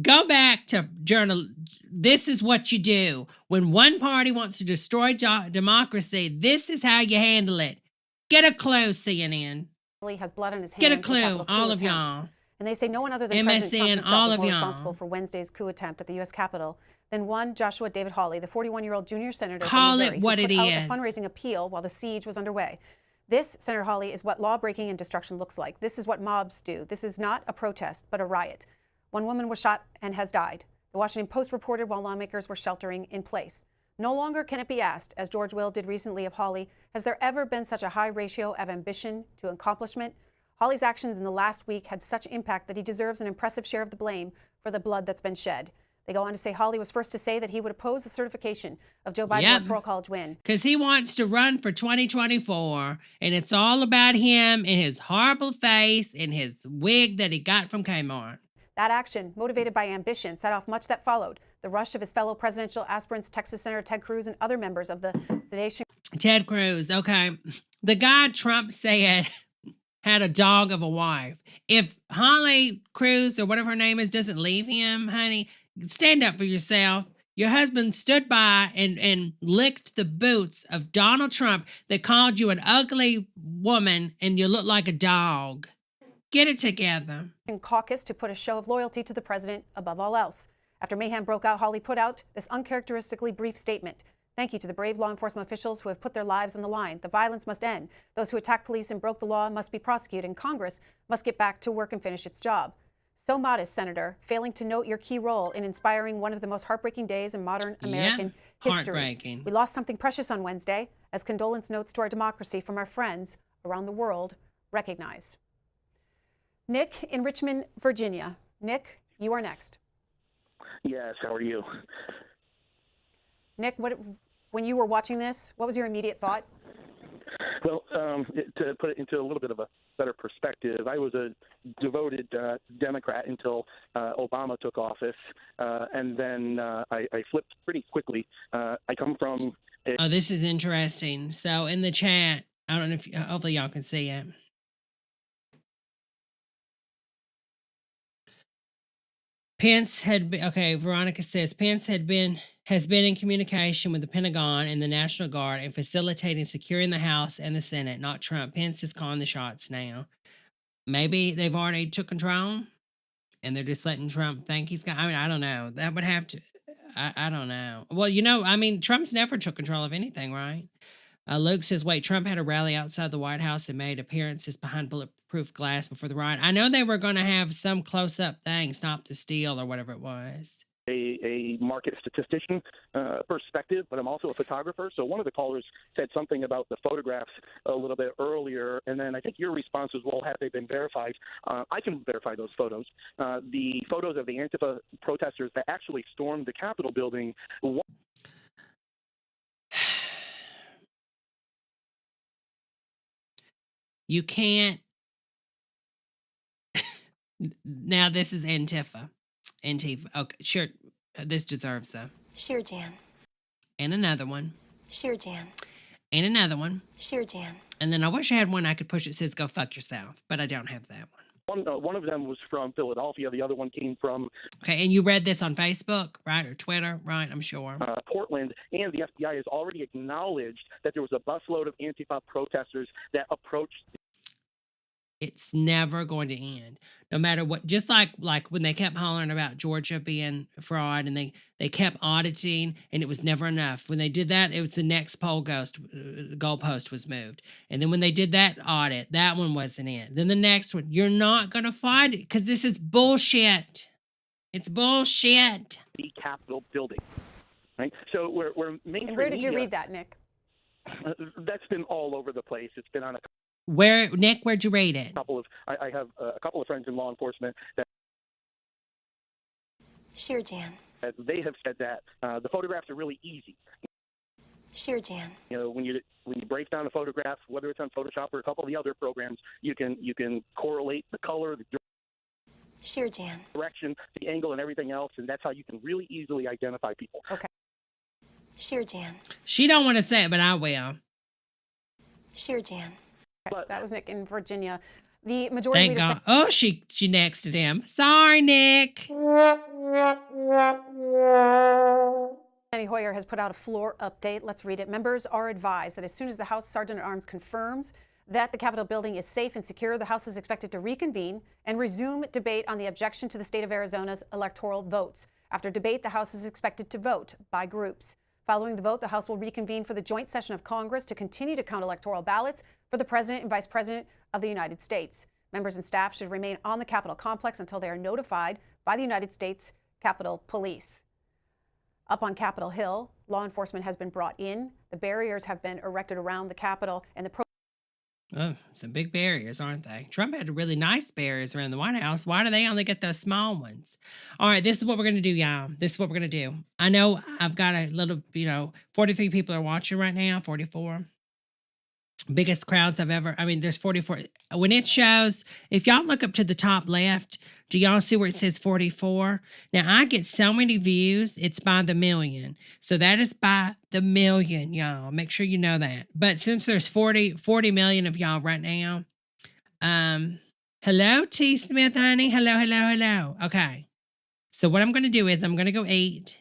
Go back to journal. This is what you do. When one party wants to destroy democracy, this is how you handle it. Get a clue, CNN. He has blood on his hands. Get a clue, all of y'all. And they say no one other than President Trump himself is more responsible for Wednesday's coup attempt at the U.S. Capitol than one Joshua David Hawley, the 41-year-old junior senator from Missouri, it what who it put out is. a fundraising appeal while the siege was underway. This, Senator Hawley, is what law-breaking and destruction looks like. This is what mobs do. This is not a protest, but a riot. One woman was shot and has died. The Washington Post reported while lawmakers were sheltering in place. No longer can it be asked, as George Will did recently of Hawley, has there ever been such a high ratio of ambition to accomplishment? Hawley's actions in the last week had such impact that he deserves an impressive share of the blame for the blood that's been shed. They go on to say Hawley was first to say that he would oppose the certification of Joe Biden's Electoral College win. Because he wants to run for 2024, and it's all about him and his horrible face and his wig that he got from Kmart. That action, motivated by ambition, set off much that followed. The rush of his fellow presidential aspirants, Texas Senator Ted Cruz, and other members of the sedation. Ted Cruz, okay. The guy Trump said had a dog of a wife. If Holly Cruz, or whatever her name is, doesn't leave him, honey, stand up for yourself. Your husband stood by and licked the boots of Donald Trump that called you an ugly woman and you look like a dog. Get it together. Caucus to put a show of loyalty to the president above all else. After mayhem broke out, Hawley put out this uncharacteristically brief statement. Thank you to the brave law enforcement officials who have put their lives on the line. The violence must end. Those who attacked police and broke the law must be prosecuted, and Congress must get back to work and finish its job. So modest, Senator, failing to note your key role in inspiring one of the most heartbreaking days in modern American history. Heartbreaking. We lost something precious on Wednesday, as condolence notes to our democracy from our friends around the world recognize. Nick in Richmond, Virginia. Nick, you are next. Yes, how are you? Nick, when you were watching this, what was your immediate thought? Well, to put it into a little bit of a better perspective, I was a devoted Democrat until Obama took office, and then I flipped pretty quickly. I come from... Oh, this is interesting. So in the chat, I don't know if, hopefully y'all can see it. Pence had been, okay, Veronica says, Pence has been in communication with the Pentagon and the National Guard and facilitating securing the House and the Senate, not Trump. Pence is calling the shots now. Maybe they've already took control and they're just letting Trump think he's got, I mean, I don't know. That would have to, I don't know. Well, you know, I mean, Trump's never took control of anything, right? Luke says, wait, Trump had a rally outside the White House and made appearances behind bulletproof glass before the riot. I know they were going to have some close-up thing, stop the steal or whatever it was. A market statistician perspective, but I'm also a photographer. So one of the callers said something about the photographs a little bit earlier, and then I think your response was, well, have they been verified? I can verify those photos. The photos of the Antifa protesters that actually stormed the Capitol building. You can't. Now this is Antifa. Okay, sure. This deserves a. Sure, Jan. And another one. Sure, Jan. And another one. Sure, Jan. And then I wish I had one I could push that says "Go fuck yourself," but I don't have that one. One of them was from Philadelphia. The other one came from. Okay, and you read this on Facebook, right, or Twitter, right? I'm sure. Portland, and the FBI has already acknowledged that there was a busload of Antifa protesters that approached. It's never going to end, no matter what. Just like when they kept hollering about Georgia being fraud, and they kept auditing, and it was never enough. When they did that, it was the next goalpost was moved, and then when they did that audit, that one wasn't in. Then the next one, you're not going to find it because this is bullshit. It's bullshit. The Capitol building, right? So we're mainstream. And where did you media, read that, Nick? That's been all over the place. It's been on a. Nick, where'd you read it? I have a couple of friends in law enforcement that. Sure, Jan. They have said that the photographs are really easy. Sure, Jan. You know, when you break down a photograph, whether it's on Photoshop or a couple of the other programs, you can correlate the color, the sure, Jan. direction, the angle, and everything else, and that's how you can really easily identify people. Okay. Sure, Jan. She don't want to say it, but I will. Sure, Jan. Okay, that was Nick in Virginia. The majority Thank leader. God. Oh, she nexted him. Sorry, Nick. Annie Hoyer has put out a floor update. Let's read it. Members are advised that as soon as the House Sergeant at Arms confirms that the Capitol building is safe and secure, the House is expected to reconvene and resume debate on the objection to the state of Arizona's electoral votes. After debate, the House is expected to vote by groups. Following the vote, the House will reconvene for the joint session of Congress to continue to count electoral ballots for the President and Vice President of the United States. Members and staff should remain on the Capitol complex until they are notified by the United States Capitol Police. Up on Capitol Hill, law enforcement has been brought in. The barriers have been erected around the Capitol, and the Oh, some big barriers, aren't they? Trump had really nice barriers around the White House. Why do they only get those small ones? All right, this is what we're going to do, y'all. This is what we're going to do. I know I've got a little, 43 people are watching right now, 44. Biggest crowds I've ever, there's 44. When it shows, if y'all look up to the top left, do y'all see where it says 44? Now, I get so many views, it's by the million. So that is by the million, y'all. Make sure you know that. But since there's 40 million of y'all right now, hello, T. Smith, honey. Hello. Okay. So what I'm going to do is I'm going to go eat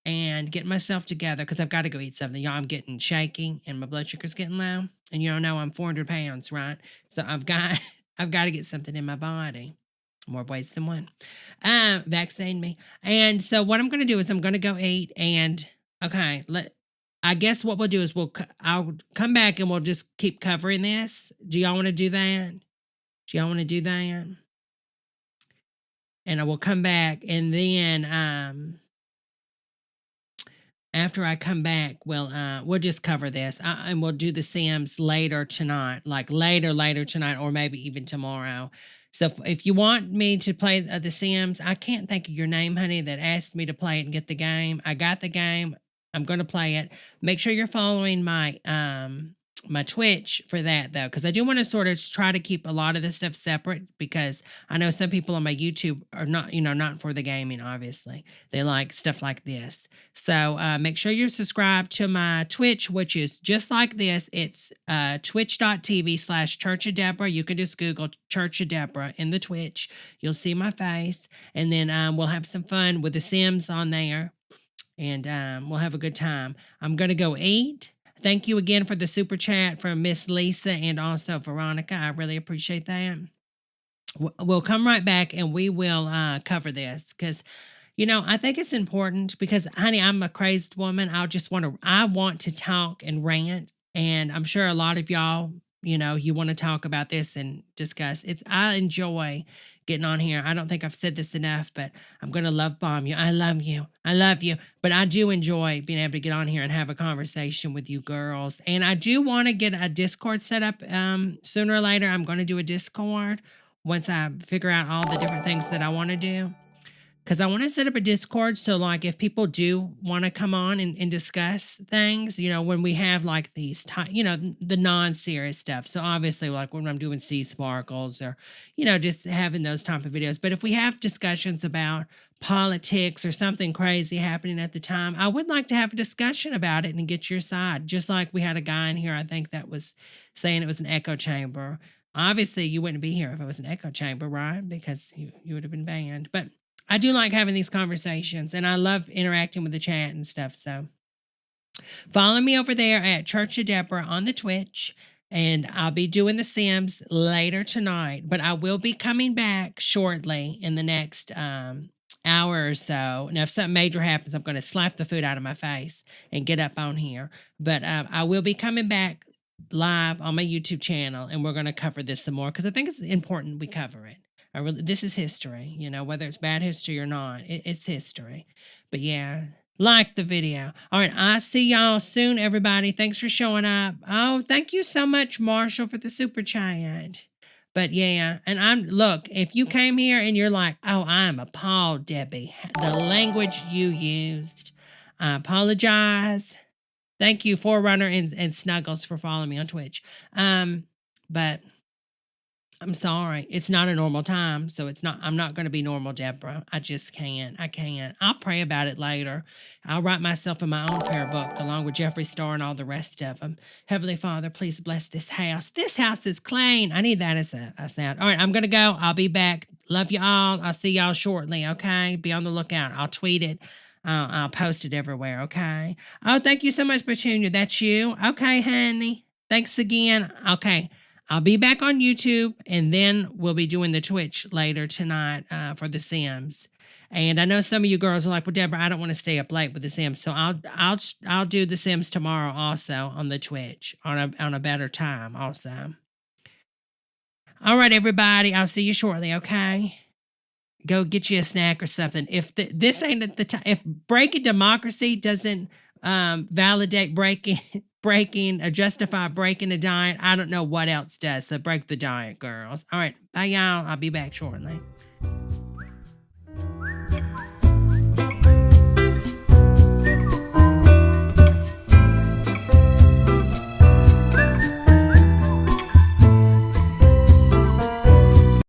and get myself together because I've got to go eat something. Y'all, I'm getting shaky and my blood sugar's getting low. And you don't know I'm 400 pounds, right? So I've got to get something in my body. More ways than one. Vaccine me. And so what I'm going to do is I'm going to go eat and, okay, I guess what we'll do is I'll come back and we'll just keep covering this. Do y'all want to do that? And I will come back and then, after I come back, we'll just cover this and we'll do the Sims later tonight, like later tonight, or maybe even tomorrow. So if you want me to play the Sims, I can't think of your name, honey, that asked me to play it and get the game. I got the game. I'm going to play it. Make sure you're following my my Twitch for that, though, because I do want to sort of try to keep a lot of this stuff separate, because I know some people on my YouTube are not, not for the gaming, obviously. They like stuff like this. So make sure you're subscribed to my Twitch, which is just like this. It's twitch.tv/Church of Debra. You can just Google Church of Debra in the Twitch. You'll see my face. And then we'll have some fun with the Sims on there. And we'll have a good time. I'm going to go eat. Thank you again for the super chat from Miss Lisa and also Veronica. I really appreciate that. We'll come right back and we will cover this because, I think it's important because, honey, I'm a crazed woman. I want to talk and rant. And I'm sure a lot of y'all, you want to talk about this and discuss it. I enjoy getting on here. I don't think I've said this enough, but I'm going to love bomb you. I love you. But I do enjoy being able to get on here and have a conversation with you girls. And I do want to get a Discord set up sooner or later. I'm going to do a Discord once I figure out all the different things that I want to do. Because I want to set up a Discord so, like, if people do want to come on and discuss things, when we have, like, these, the non-serious stuff. So, obviously, like, when I'm doing sea sparkles or, just having those type of videos. But if we have discussions about politics or something crazy happening at the time, I would like to have a discussion about it and get your side. Just like we had a guy in here, I think, that was saying it was an echo chamber. Obviously, you wouldn't be here if it was an echo chamber, right? Because you would have been banned. But I do like having these conversations, and I love interacting with the chat and stuff. So follow me over there at Church of Debra on the Twitch, and I'll be doing the Sims later tonight. But I will be coming back shortly in the next hour or so. Now, if something major happens, I'm going to slap the food out of my face and get up on here. But I will be coming back live on my YouTube channel, and we're going to cover this some more because I think it's important we cover it. This is history, whether it's bad history or not, it's history. But yeah, like the video. All right, I'll see y'all soon, everybody. Thanks for showing up. Oh, thank you so much, Marshall, for the super chat. But yeah, and look, if you came here and you're like, oh, I'm appalled, Debbie, the language you used, I apologize. Thank you, Forerunner and Snuggles, for following me on Twitch. But I'm sorry. It's not a normal time, so I'm not going to be normal, Deborah. I just can't. I can't. I'll pray about it later. I'll write myself in my own prayer book along with Jeffree Star and all the rest of them. Heavenly Father, please bless this house. This house is clean. I need that as a sound. All right, I'm going to go. I'll be back. Love you all. I'll see y'all shortly, okay? Be on the lookout. I'll tweet it. I'll post it everywhere, okay? Oh, thank you so much, Petunia. That's you? Okay, honey. Thanks again. Okay. I'll be back on YouTube, and then we'll be doing the Twitch later tonight for The Sims. And I know some of you girls are like, well, Deborah, I don't want to stay up late with The Sims, so I'll do The Sims tomorrow also on the Twitch on a better time also. All right, everybody, I'll see you shortly. Okay, go get you a snack or something. If this ain't at the time, if breaking democracy doesn't validate breaking or justify breaking a diet, I don't know what else does. So break the diet, girls. All right, bye, y'all. I'll be back shortly.